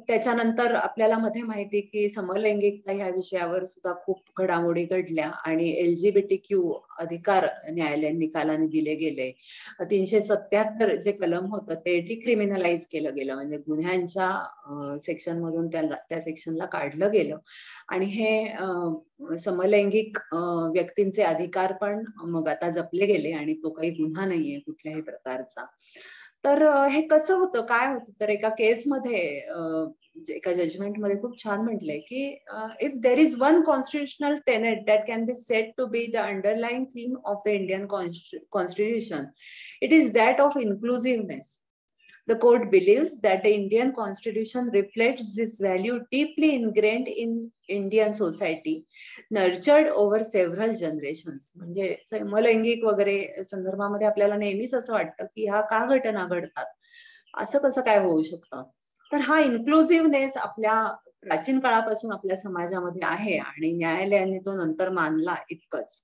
त्याच्यानंतर आपल्याला मध्ये माहिती की समलैंगिकता ह्या विषयावर सुद्धा खूप घडामोडी घडल्या आणि LGBTQ अधिकार न्यायालय निकालाने दिले गेले. 377 जे कलम होतं ते डिक्रिमिनलाइज केलं गेलं, म्हणजे गुन्ह्यांच्या सेक्शन मधून त्या सेक्शनला काढलं गेलं आणि हे समलैंगिक व्यक्तींचे अधिकार पण मग आता जपले गेले आणि तो काही गुन्हा नाहीये कुठल्याही प्रकारचा. तर हे कसं होतं, काय होतं, तर एका केसमध्ये एका जजमेंटमध्ये खूप छान म्हटलंय की if there is one constitutional tenet that can be said to be the underlying theme of the Indian constitution, it is that of inclusiveness. The court believes that the Indian constitution reflects this value deeply ingrained in Indian society, nurtured over several generations. म्हणजे समलैंगिक वगैरे संदर्भामध्ये आपल्याला नेहमीच असं वाटतं की ह्या का घटना घडतात, असं कसं काय होऊ शकतं. तर हा इन्क्लुसिव्हनेस आपल्या प्राचीन काळापासून आपल्या समाजामध्ये आहे आणि न्यायालयाने तो नंतर मानला इतकंच.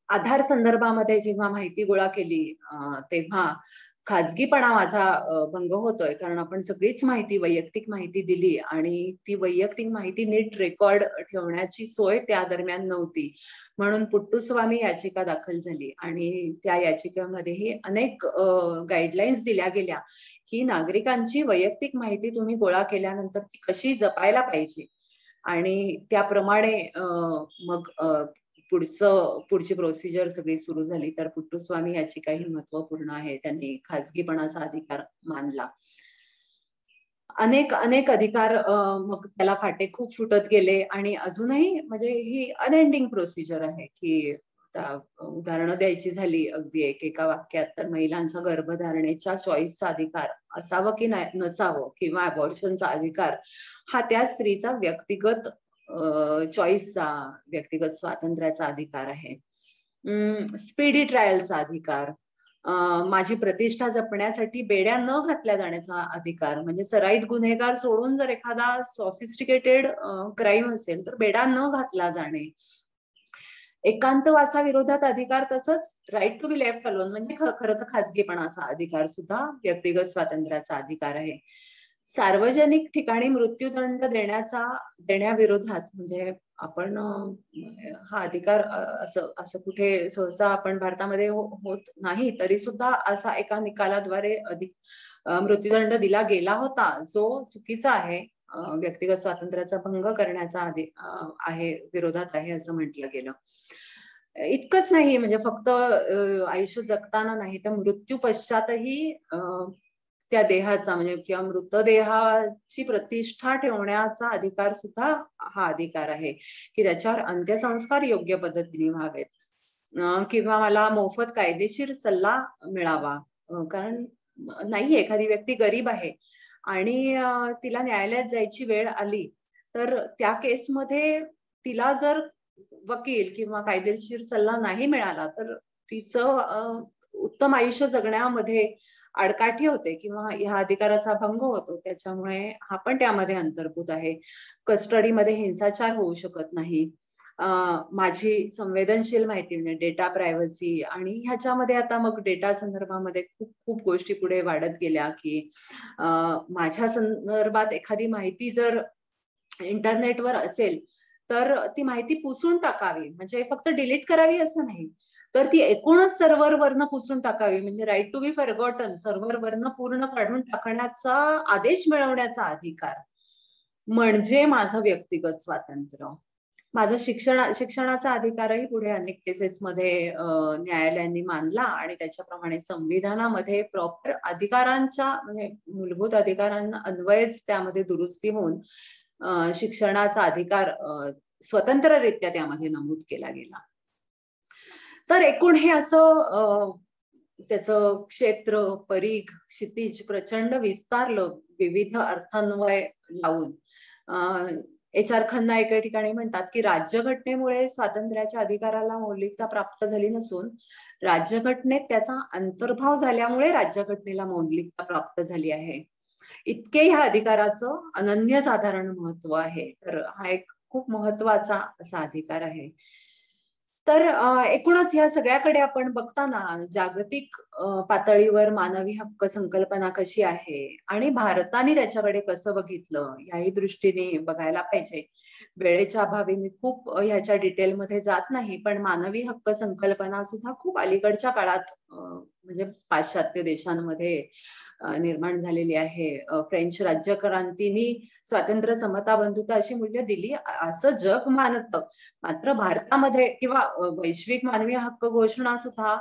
आधार संदर्भामध्ये जेव्हा माहिती गोळा केली तेव्हा खाजगीपणा माझा भंग होतोय, कारण आपण सगळीच माहिती, वैयक्तिक माहिती दिली आणि ती वैयक्तिक माहिती नीट रेकॉर्ड ठेवण्याची सोय त्या दरम्यान नव्हती, म्हणून पुट्टुस्वामी याचिका दाखल झाली आणि त्या याचिकेमध्येही अनेक गाईडलाईन्स दिल्या गेल्या की नागरिकांची वैयक्तिक माहिती तुम्ही गोळा केल्यानंतर ती कशी जपायला पाहिजे आणि त्याप्रमाणे मग पुढची प्रोसिजर सगळी सुरू झाली. तर पुट्टुस्वामी याचिका ही महत्वपूर्ण आहे, त्यांनी खाजगीपणाचा अधिकार मानला. अनेक अनेक अधिकार मग त्याला फाटे खूप फुटत गेले आणि अजूनही म्हणजे ही अनएंडिंग प्रोसिजर आहे की उदाहरणं द्यायची झाली अगदी एका वाक्यात तर महिलांचा गर्भधारणेच्या चॉईसचा अधिकार असावं की नसावं किंवा अबॉर्शनचा अधिकार हा त्या स्त्रीचा व्यक्तिगत चॉईसचा व्यक्तिगत स्वातंत्र्याचा अधिकार आहे. स्पीडी ट्रायलचा अधिकार, माझी प्रतिष्ठा जपण्यासाठी बेड्या न घातल्या जाण्याचा अधिकार, म्हणजे सराईत गुन्हेगार सोडून जर एखादा सॉफिस्टिकेटेड क्राईम असेल तर बेडा न घातला जाणे, एकांतवासाविरोधात अधिकार, तसंच right to be left alone म्हणजे खरं तर खाजगीपणाचा अधिकार सुद्धा व्यक्तिगत स्वातंत्र्याचा अधिकार आहे. सार्वजनिक ठिकाणी मृत्यूदंड देण्याविरोधात म्हणजे आपण हा अधिकार असं कुठे सहसा आपण भारतामध्ये होत नाही, तरी सुद्धा असा एका निकालाद्वारे मृत्यूदंड दिला गेला होता जो चुकीचा आहे, व्यक्तिगत स्वातंत्र्याचा भंग करण्याचा आहे, विरोधात आहे असं म्हटलं गेलं. इतकंच नाही, म्हणजे फक्त आयुष्य जगताना नाही तर मृत्यू पश्चातही त्या देहाचा म्हणजे किंवा मृतदेहाची प्रतिष्ठा ठेवण्याचा अधिकार सुद्धा हा अधिकार आहे की त्याच्यावर अंत्यसंस्कार योग्य पद्धतीने व्हावेत, किंवा मला मोफत कायदेशीर सल्ला मिळावा. कारण नाही, एखादी व्यक्ती गरीब आहे आणि तिला न्यायालयात जायची वेळ आली तर त्या केसमध्ये तिला जर वकील किंवा कायदेशीर सल्ला नाही मिळाला तर तिचं उत्तम आयुष्य जगण्यामध्ये आडकाठी होते किंवा ह्या अधिकाराचा भंग होतो. त्याच्यामुळे हा पण त्यामध्ये अंतर्भूत आहे. कस्टडीमध्ये हिंसाचार होऊ शकत नाही. माझी संवेदनशील माहिती म्हणजे डेटा प्रायव्हसी, आणि ह्याच्यामध्ये आता मग डेटा संदर्भामध्ये खूप खूप गोष्टी पुढे वाढत गेल्या की माझ्या संदर्भात एखादी माहिती जर इंटरनेटवर असेल तर ती माहिती पुसून टाकावी, म्हणजे फक्त डिलीट करावी असं नाही, तर ती एकूणच सर्व्हरवरनं पुसून टाकावी, म्हणजे राईट टू बी फॉरगॉटन, सर्व्हरवरनं पूर्ण काढून टाकण्याचा आदेश मिळवण्याचा अधिकार म्हणजे माझं व्यक्तिगत स्वातंत्र्य. माझा शिक्षणाचा अधिकारही पुढे अनेक केसेसमध्ये न्यायालयांनी मानला आणि त्याच्याप्रमाणे संविधानामध्ये प्रॉपर अधिकारांच्या म्हणजे मूलभूत अधिकारांना अन्वयच त्यामध्ये दुरुस्ती होऊन शिक्षणाचा अधिकार स्वतंत्ररित्या त्यामध्ये नमूद केला गेला. तर एकूण हे असं त्याचं क्षेत्र, परीघ, क्षितिज प्रचंड विस्तारलं विविध अर्थान्वय लावून. HR खन्ना एका ठिकाणी म्हणतात की राज्यघटनेमुळे स्वातंत्र्याच्या अधिकाराला मौलिकता प्राप्त झाली नसून राज्यघटनेत त्याचा अंतर्भाव झाल्यामुळे राज्यघटनेला मौलिकता प्राप्त झाली आहे. इतके ह्या अधिकाराचं अनन्यसाधारण महत्व आहे. तर हा एक खूप महत्वाचा असा अधिकार आहे. तर एकूणच ह्या सगळ्याकडे आपण बघताना जागतिक पातळीवर मानवी हक्क संकल्पना कशी आहे आणि भारताने त्याच्याकडे कसं बघितलं याही दृष्टीने बघायला पाहिजे. वेळेच्या अभावी मी खूप ह्याच्या डिटेलमध्ये जात नाही, पण मानवी हक्क संकल्पना सुद्धा खूप अलीकडच्या काळात म्हणजे पाश्चात्य देशांमध्ये निर्माण झालेली आहे. फ्रेंच राज्यक्रांतीनी स्वातंत्र्य, समता, बंधुता अशी मूल्य दिली असं जग मानतं. मात्र भारतामध्ये किंवा वैश्विक मानवी हक्क घोषणा सुद्धा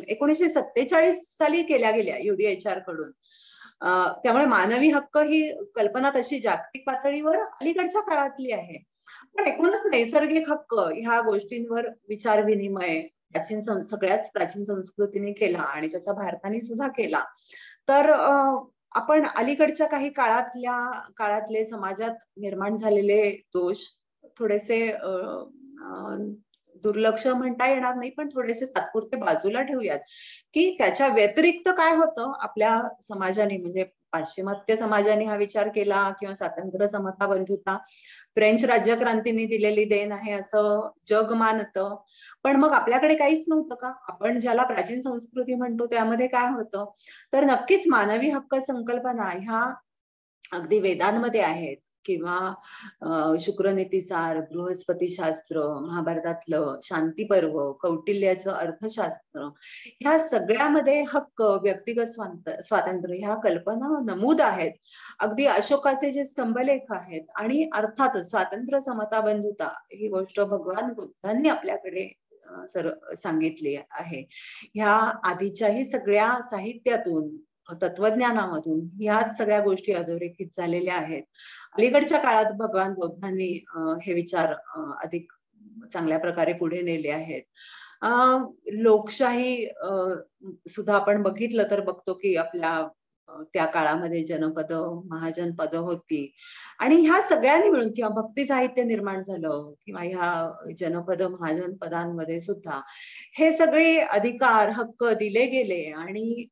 1947 साली केल्या गेल्या UDHR कडून. त्यामुळे मानवी हक्क ही कल्पना तशी जागतिक पातळीवर अलीकडच्या काळातली आहे. पण एकूणच नैसर्गिक हक्क ह्या गोष्टींवर विचार विनिमय सगळ्याच प्राचीन संस्कृतीने केला आणि त्याचा भारताने सुद्धा केला. तर आपण अलीकडच्या काही काळातले समाजात निर्माण झालेले दोष थोडेसे दुर्लक्ष म्हणता येणार नाही, पण थोडेसे तात्पुरते बाजूला ठेवूयात की त्याच्या व्यतिरिक्त काय होतं आपल्या समाजाने, म्हणजे पाश्चिमात्य समाजाने हा विचार केला किंवा स्वातंत्र्य, समता, बंधुता फ्रेंच राज्यक्रांतीने दिलेली देण आहे असं जग मानतं. पण मग आपल्याकडे काहीच नव्हतं का? आपण ज्याला प्राचीन संस्कृती म्हणतो त्यामध्ये काय होतं? तर नक्कीच मानवी हक्क संकल्पना ह्या अगदी वेदांमध्ये आहेत किंवा शुक्रनीतीसार, बृहस्पती शास्त्र, महाभारतातलं शांती पर्व, कौटिल्याचं अर्थशास्त्र, ह्या सगळ्यामध्ये हक्क, व्यक्तिगत स्वातंत्र्य ह्या कल्पना नमूद आहेत. अगदी अशोकाचे जे स्तंभलेख आहेत आणि अर्थातच स्वातंत्र्य, समता, बंधुता ही गोष्ट भगवान बुद्धांनी आपल्याकडे सांगितली आहे. ह्या आधीच्याही सगळ्या साहित्यातून तत्वज्ञानामधून ह्याच सगळ्या गोष्टी अधोरेखित झालेल्या आहेत. अलीकडच्या काळात भगवान बौद्धांनी हे विचार अधिक चांगल्या प्रकारे पुढे नेले आहेत. लोकशाही सुद्धा आपण बघितलं तर बघतो की आपल्या त्या काळामध्ये जनपद महाजनपद होती आणि ह्या सगळ्यांनी मिळून किंवा भक्ती साहित्य निर्माण झालं किंवा ह्या जनपद महाजनपदांमध्ये सुद्धा हे सगळे अधिकार हक्क दिले गेले आणि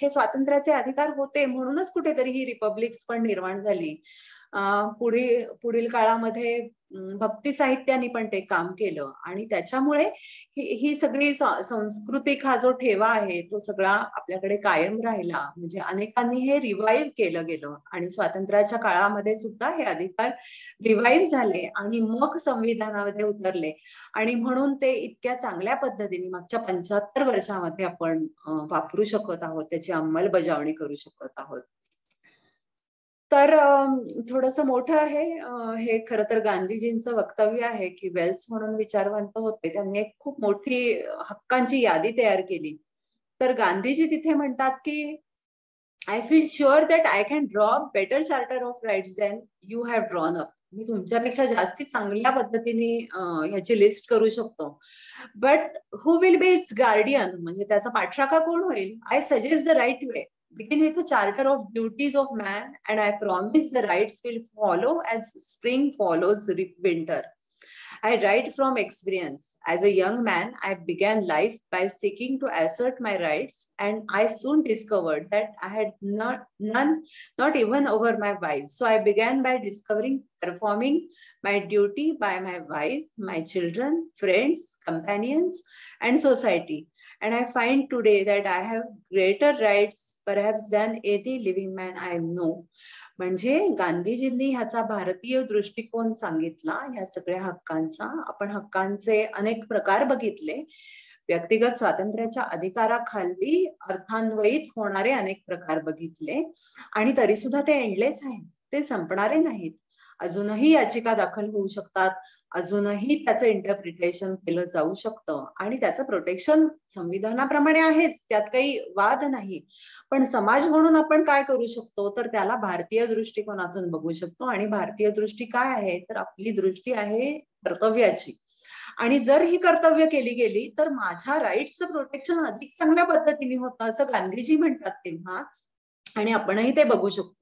हे स्वातंत्र्याचे अधिकार होते म्हणूनच कुठेतरी ही रिपब्लिक्स पण निर्माण झाली. पुढील काळामध्ये भक्ती साहित्याने पण ते काम केलं आणि त्याच्यामुळे ही सगळी सांस्कृतिक हा जो ठेवा आहे तो सगळा आपल्याकडे कायम राहिला. म्हणजे अनेकांनी हे रिवाईव्ह केलं गेलं आणि स्वातंत्र्याच्या काळामध्ये सुद्धा हे अधिकार रिवाईव्ह झाले आणि मग संविधानामध्ये उतरले आणि म्हणून ते इतक्या चांगल्या पद्धतीने मागच्या 75 वर्षामध्ये आपण वापरू शकत आहोत, त्याची अंमलबजावणी करू शकत आहोत. तर थोडस मोठं आहे हे. खरं तर गांधीजींचं वक्तव्य आहे की वेल्स म्हणून विचारवंत होते, त्यांनी एक खूप मोठी हक्कांची यादी तयार केली. तर गांधीजी तिथे म्हणतात की I feel sure that I can draw better charter of rights than you have drawn up. मी तुमच्यापेक्षा जास्ती चांगल्या पद्धतीने ह्याची लिस्ट करू शकतो. But who will be its guardian, म्हणजे त्याचा पाठराखा कोण होईल? I suggest the right way. Begin with the charter of duties of man, and I promise the rights will follow as spring follows winter. I write from experience. As a young man, I began life by seeking to assert my rights, and I soon discovered that I had none, not even over my wife. So I began by performing my duty by my wife, my children, friends, companions, and society. And I find today that I have greater rights perhaps than any living man I know. म्हणजे गांधीजींनी ह्याचा भारतीय दृष्टिकोन सांगितला या सगळ्या हक्कांचा. आपण हक्कांचे अनेक प्रकार बघितले. व्यक्तिगत स्वातंत्र्याच्या अधिकाराखाली अर्थान्वयित होणारे अनेक प्रकार बघितले आणि तरी सुद्धा ते एंडलेस आहेत, ते संपणारे नाहीत. अजूनही याचिका दाखल होऊ शकतात, अजूनही त्याचं इंटरप्रिटेशन केलं जाऊ शकतं आणि त्याचं प्रोटेक्शन संविधानाप्रमाणे आहेच, त्यात काही वाद नाही. पण समाज म्हणून आपण काय करू शकतो तर त्याला भारतीय दृष्टिकोनातून बघू शकतो. आणि भारतीय दृष्टी काय आहे तर आपली दृष्टी आहे कर्तव्याची. आणि जर ही कर्तव्य केली गेली तर माझ्या राईट्सचं प्रोटेक्शन अधिक चांगल्या पद्धतीने होतं असं गांधीजी म्हणतात तेव्हा. आणि आपणही ते बघू शकतो.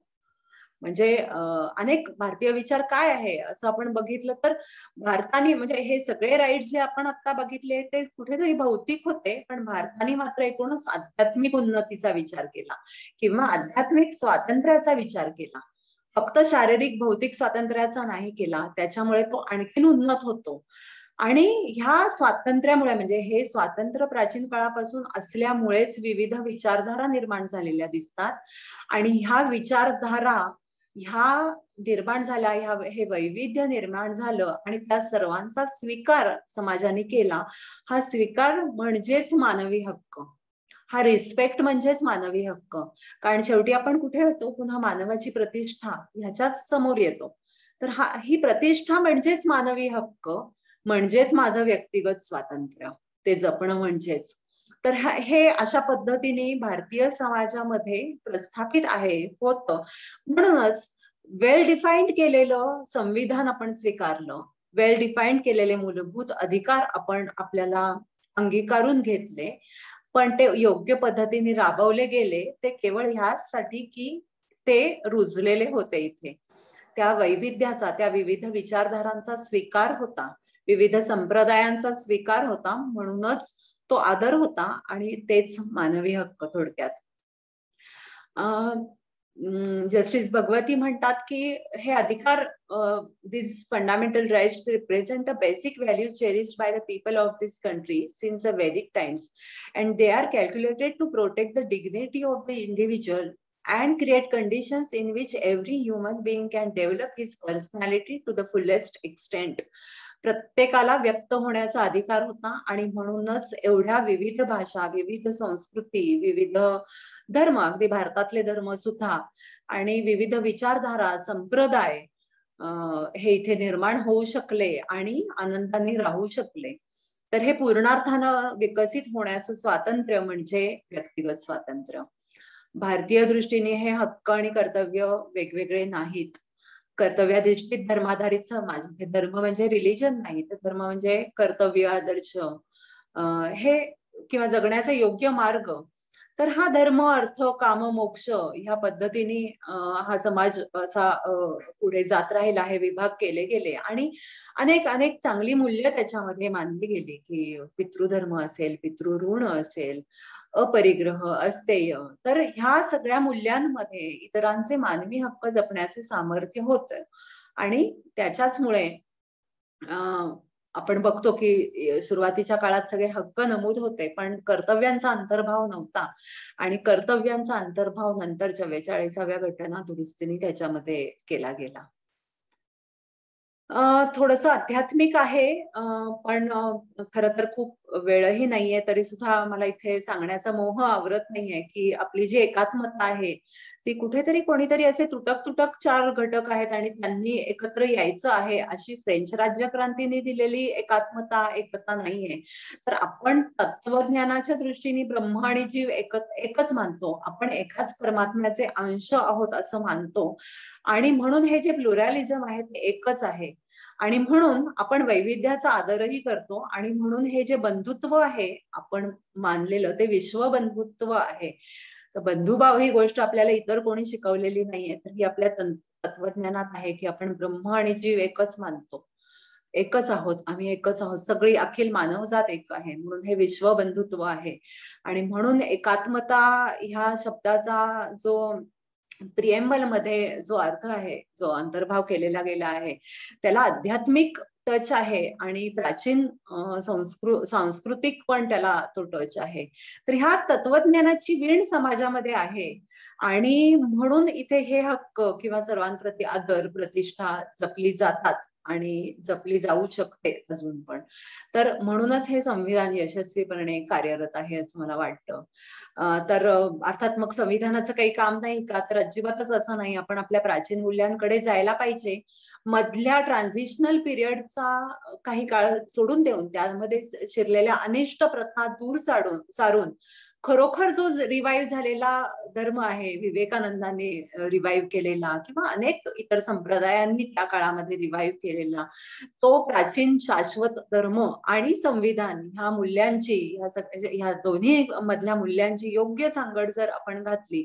म्हणजे अनेक भारतीय विचार काय आहे असं आपण बघितलं तर भारताने, म्हणजे हे सगळे राईट्स जे आपण आता बघितले ते कुठेतरी भौतिक होते, पण भारताने मात्र एकूणच आध्यात्मिक उन्नतीचा विचार केला किंवा आध्यात्मिक स्वातंत्र्याचा विचार केला. फक्त शारीरिक भौतिक स्वातंत्र्याचा नाही केला, त्याच्यामुळे तो आणखीन उन्नत होतो. आणि ह्या स्वातंत्र्यामुळे, म्हणजे हे स्वातंत्र्य प्राचीन काळापासून असल्यामुळेच विविध विचारधारा निर्माण झालेल्या दिसतात. आणि ह्या विचारधारा ह्या निर्माण झाल्या, हे वैविध्य निर्माण झालं आणि त्या सर्वांचा स्वीकार समाजाने केला. हा स्वीकार म्हणजेच मानवी हक्क, हा रिस्पेक्ट म्हणजेच मानवी हक्क. कारण शेवटी आपण कुठे होतो, पुन्हा मानवाची प्रतिष्ठा ह्याच्याच समोर येतो. तर ही प्रतिष्ठा म्हणजेच मानवी हक्क, म्हणजेच माझं व्यक्तिगत स्वातंत्र्य, ते जपणं म्हणजेच. तर हे अशा पद्धतीने भारतीय समाजामध्ये प्रस्थापित आहे होतं. म्हणूनच वेल डिफाईन्ड केलेलं संविधान आपण स्वीकारलं, वेल डिफाईन्ड केलेले मूलभूत अधिकार आपण आपल्याला अंगीकारून घेतले, पण ते योग्य पद्धतीने राबवले गेले ते केवळ ह्यासाठी की ते रुजलेले होते इथे. त्या वैविध्याचा, त्या विविध विचारधारांचा स्वीकार होता, विविध संप्रदायांचा स्वीकार होता, म्हणूनच तो आदर होता आणि तेच मानवी हक्क थोडक्यात. जस्टिस भगवती म्हणतात की हे अधिकार, these fundamental rights represent a basic values cherished by the people of this country since the Vedic times, and they are calculated to protect the dignity of the individual and create conditions in which every human being can develop his personality to the fullest extent. प्रत्येकाला व्यक्त होण्याचा अधिकार होता आणि म्हणूनच एवढ्या विविध भाषा, विविध संस्कृती, विविध धर्म, अगदी भारतातले धर्म सुद्धा, आणि विविध विचारधारा, संप्रदाय हे इथे निर्माण होऊ शकले आणि आनंदाने राहू शकले. तर हे पूर्णार्थानं विकसित होण्याचं स्वातंत्र्य म्हणजे व्यक्तिगत स्वातंत्र्य. भारतीय दृष्टीने हे हक्क आणि कर्तव्य वेगवेगळे नाहीत. कर्तव्याधिष्ठित धर्माधारित समाज, धर्म म्हणजे रिलिजन नाही, तर धर्म म्हणजे कर्तव्य, आदर्श हे किंवा जगण्याचा योग्य मार्ग. तर हा धर्म, अर्थ, काम, मोक्ष ह्या पद्धतीने हा समाज असा पुढे जात राहिला आहे, विभाग केले गेले आणि अनेक अनेक चांगली मूल्य त्याच्यामध्ये मानली गेली, की पितृधर्म असेल, पितृऋण असेल, अपरिग्रह, अस्तेय. तर ह्या सगळ्या मूल्यांमध्ये इतरांचे मानवी हक्क जपण्याचे सामर्थ्य होतं आणि त्याच्याचमुळे आपण बघतो की सुरुवातीच्या काळात सगळे हक्क नमूद होते, पण कर्तव्यांचा अंतर्भाव नव्हता आणि कर्तव्यांचा अंतर्भाव नंतर 44व्या घटना दुरुस्तीने त्याच्यामध्ये केला गेला. थोडंसं आध्यात्मिक आहे, पण खरं तर खूप वेळही नाहीये, तरी सुद्धा मला इथे सांगण्याचा मोह आवरत नाहीये, की आपली जी एकात्मता आहे, ती कुठेतरी कोणीतरी असे तुटक 4 घटक आहेत आणि त्यांनी एकत्र यायचं आहे, अशी फ्रेंच राज्यक्रांतीने दिलेली एकात्मता, एकता नाहीये. तर आपण तत्वज्ञानाच्या दृष्टीने ब्रह्म आणि जीव एकच मानतो. आपण एकाच परमात्म्याचे अंश आहोत असं मानतो आणि म्हणून हे जे प्लुरॅलिझम आहे ते एकच आहे. आणि म्हणून आपण वैविध्याचा आदरही करतो आणि म्हणून हे जे बंधुत्व आहे आपण मानलेलं, ते विश्व बंधुत्व आहे. तर बंधुभाव ही गोष्ट आपल्याला इतर कोणी शिकवलेली नाहीये, तर ही आपल्या तत्वज्ञानात आहे, की आपण ब्रह्म आणि जीव एकच मानतो, एकच आहोत, आम्ही एकच आहोत, सगळी अखिल मानवजात एक आहे, म्हणून हे विश्व बंधुत्व आहे. आणि म्हणून एकात्मता ह्या शब्दाचा जो प्रिएम्बल मध्ये जो अर्थ आहे, जो अंतर्भाव केलेला गेला आहे, त्याला आध्यात्मिक टच आहे आणि प्राचीन सांस्कृतिक पण त्याला तो टच आहे. तर ह्या तत्वज्ञानाची वीण समाजामध्ये आहे आणि म्हणून इथे हे हक्क किंवा सर्वांप्रती आदर, प्रतिष्ठा जपली जातात आणि जपली जाऊ शकते अजून पण. तर म्हणूनच हे संविधान यशस्वीपणे कार्यरत आहे असं मला वाटतं. तर अर्थात मग संविधानाचं काही काम नाही का? तर अजिबातच असं नाही. आपण आपल्या प्राचीन मूल्यांकडे जायला पाहिजे. मधल्या ट्रान्झिशनल पिरियडचा काही काळ सोडून देऊन त्यामध्ये शिरलेल्या अनिष्ट प्रथा दूर सारून खरोखर जो रिवाईव्ह झालेला धर्म आहे, विवेकानंदांनी रिवाईव्ह केलेला किंवा अनेक इतर संप्रदायांनी त्या काळामध्ये रिवाईव्ह केलेला तो प्राचीन शाश्वत धर्म आणि संविधान ह्या मूल्यांची, ह्या दोन्ही मधल्या मूल्यांची योग्य सांगड जर आपण घातली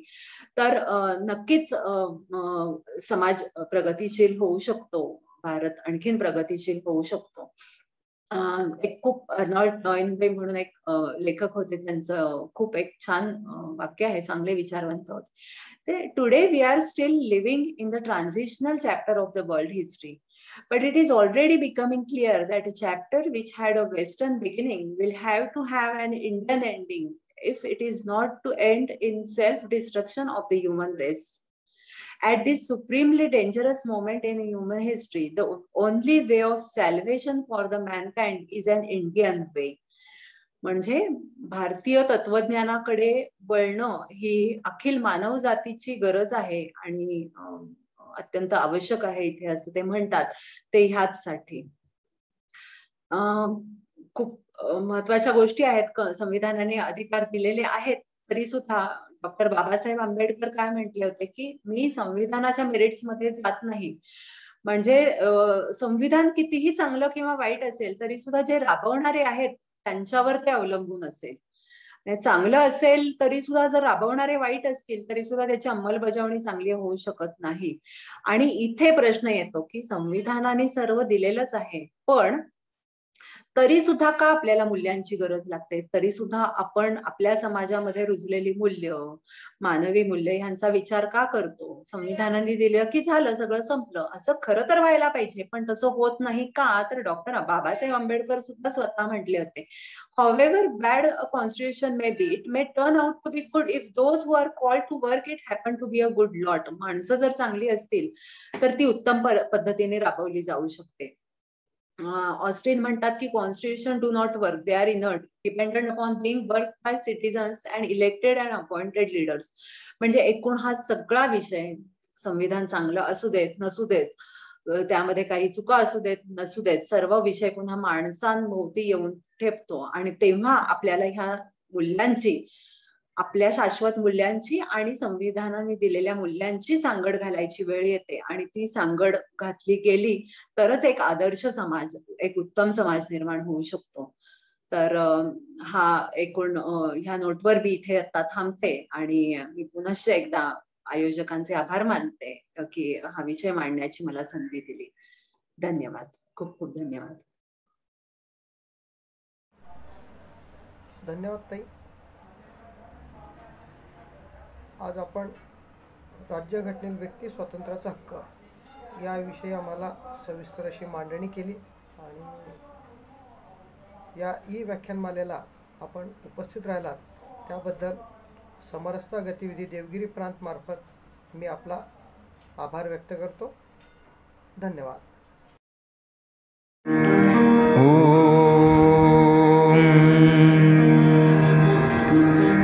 तर नक्कीच समाज प्रगतीशील होऊ शकतो. भारत आणखीन प्रगतीशील होऊ शकतो. एक खूप अर्नॉल्ड टॉइनबे म्हणून एक लेखक होते, त्यांचं खूप एक छान वाक्य आहे, चांगले विचारवंत होते ते. Today we are still living in the transitional chapter of the world history, but it is already becoming clear that a chapter which had a Western beginning will have to have an Indian ending if it is not to end in self-destruction of the human race. At this supremely dangerous moment in human history, the only way of salvation for the mankind is an Indian way. म्हणजे भारतीय तत्वज्ञानाकडे वळणं ही अखिल मानव जातीची गरज आहे आणि अत्यंत आवश्यक आहे इथे असं ते म्हणतात. ते ह्याचसाठी खूप महत्वाच्या गोष्टी आहेत. संविधानाने अधिकार दिलेले आहेत, तरी सुद्धा डॉक्टर बाबासाहेब आंबेडकर काय म्हटले होते, की मी संविधानाच्या मेरिट्स मध्ये जात नाही. म्हणजे संविधान कितीही चांगलं किंवा वाईट असेल तरी सुद्धा जे राबवणारे आहेत त्यांच्यावर ते अवलंबून असेल. चांगलं असेल तरी सुद्धा जर राबवणारे वाईट असतील तरी सुद्धा त्याची अंमलबजावणी चांगली होऊ शकत नाही. आणि इथे प्रश्न येतो की संविधानाने सर्व दिलेलंच आहे, पण तरी सुद्धा का आपल्याला मूल्यांची गरज लागते? तरी सुद्धा आपण आपल्या समाजामध्ये रुजलेली मूल्य, मानवी मूल्य ह्यांचा विचार का करतो? संविधानाने दिलं की झालं, सगळं संपलं, असं खरं तर व्हायला पाहिजे, पण तसं होत नाही का? तर डॉक्टर बाबासाहेब आंबेडकर सुद्धा स्वतः म्हटले होते, however bad a constitution may be, it may turn out to be good if those who are called to work it happen to be a good lot. माणसं जर चांगली असतील तर ती उत्तम पद्धतीने राबवली जाऊ शकते. ऑस्टिन म्हणतात की constitution do not work, they are inert, dependent upon being work by citizens and elected and appointed leaders. म्हणजे एकूण हा सगळा विषय, संविधान चांगलं असू देत नसू देत, त्यामध्ये काही चुका असू देत नसू देत, सर्व विषय पुन्हा माणसांभोवती येऊन ठेपतो आणि तेव्हा आपल्याला ह्या मूल्यांची आपल्या शाश्वत मूल्यांची आणि संविधानाने दिलेल्या मूल्यांची सांगड घालायची वेळ येते आणि ती सांगड घातली गेली तरच एक आदर्श समाज, एक उत्तम समाज निर्माण होऊ शकतो. तर हा एकूण ह्या नोटवर मी इथे आता थांबते आणि मी पुनश्च एकदा आयोजकांचे आभार मानते की हा विषय मांडण्याची मला संधी दिली. धन्यवाद, खूप खूप धन्यवाद. धन्यवाद ताई. आज आपण राज्यघटनेतील व्यक्ती स्वातंत्र्याचा हक्क याविषयी आम्हाला सविस्तर अशी मांडणी केली आणि या व्याख्यानमालेला आपण उपस्थित राहिलात त्याबद्दल समरसता गतिविधी देवगिरी प्रांत मार्फत मी आपला आभार व्यक्त करतो. धन्यवाद.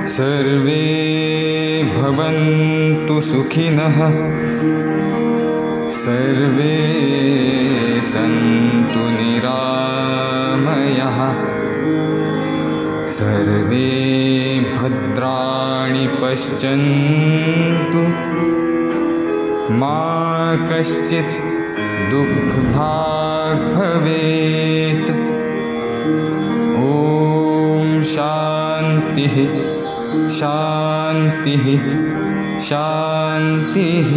सर्वे भवन्तु सुखिनः, सर्वे सन्तु निरामयाः, सर्वे भद्राणि पश्यन्तु, मा कश्चित् दुःखभाग् भवेत्. ॐ शान्तिः शान्तिः शान्तिः.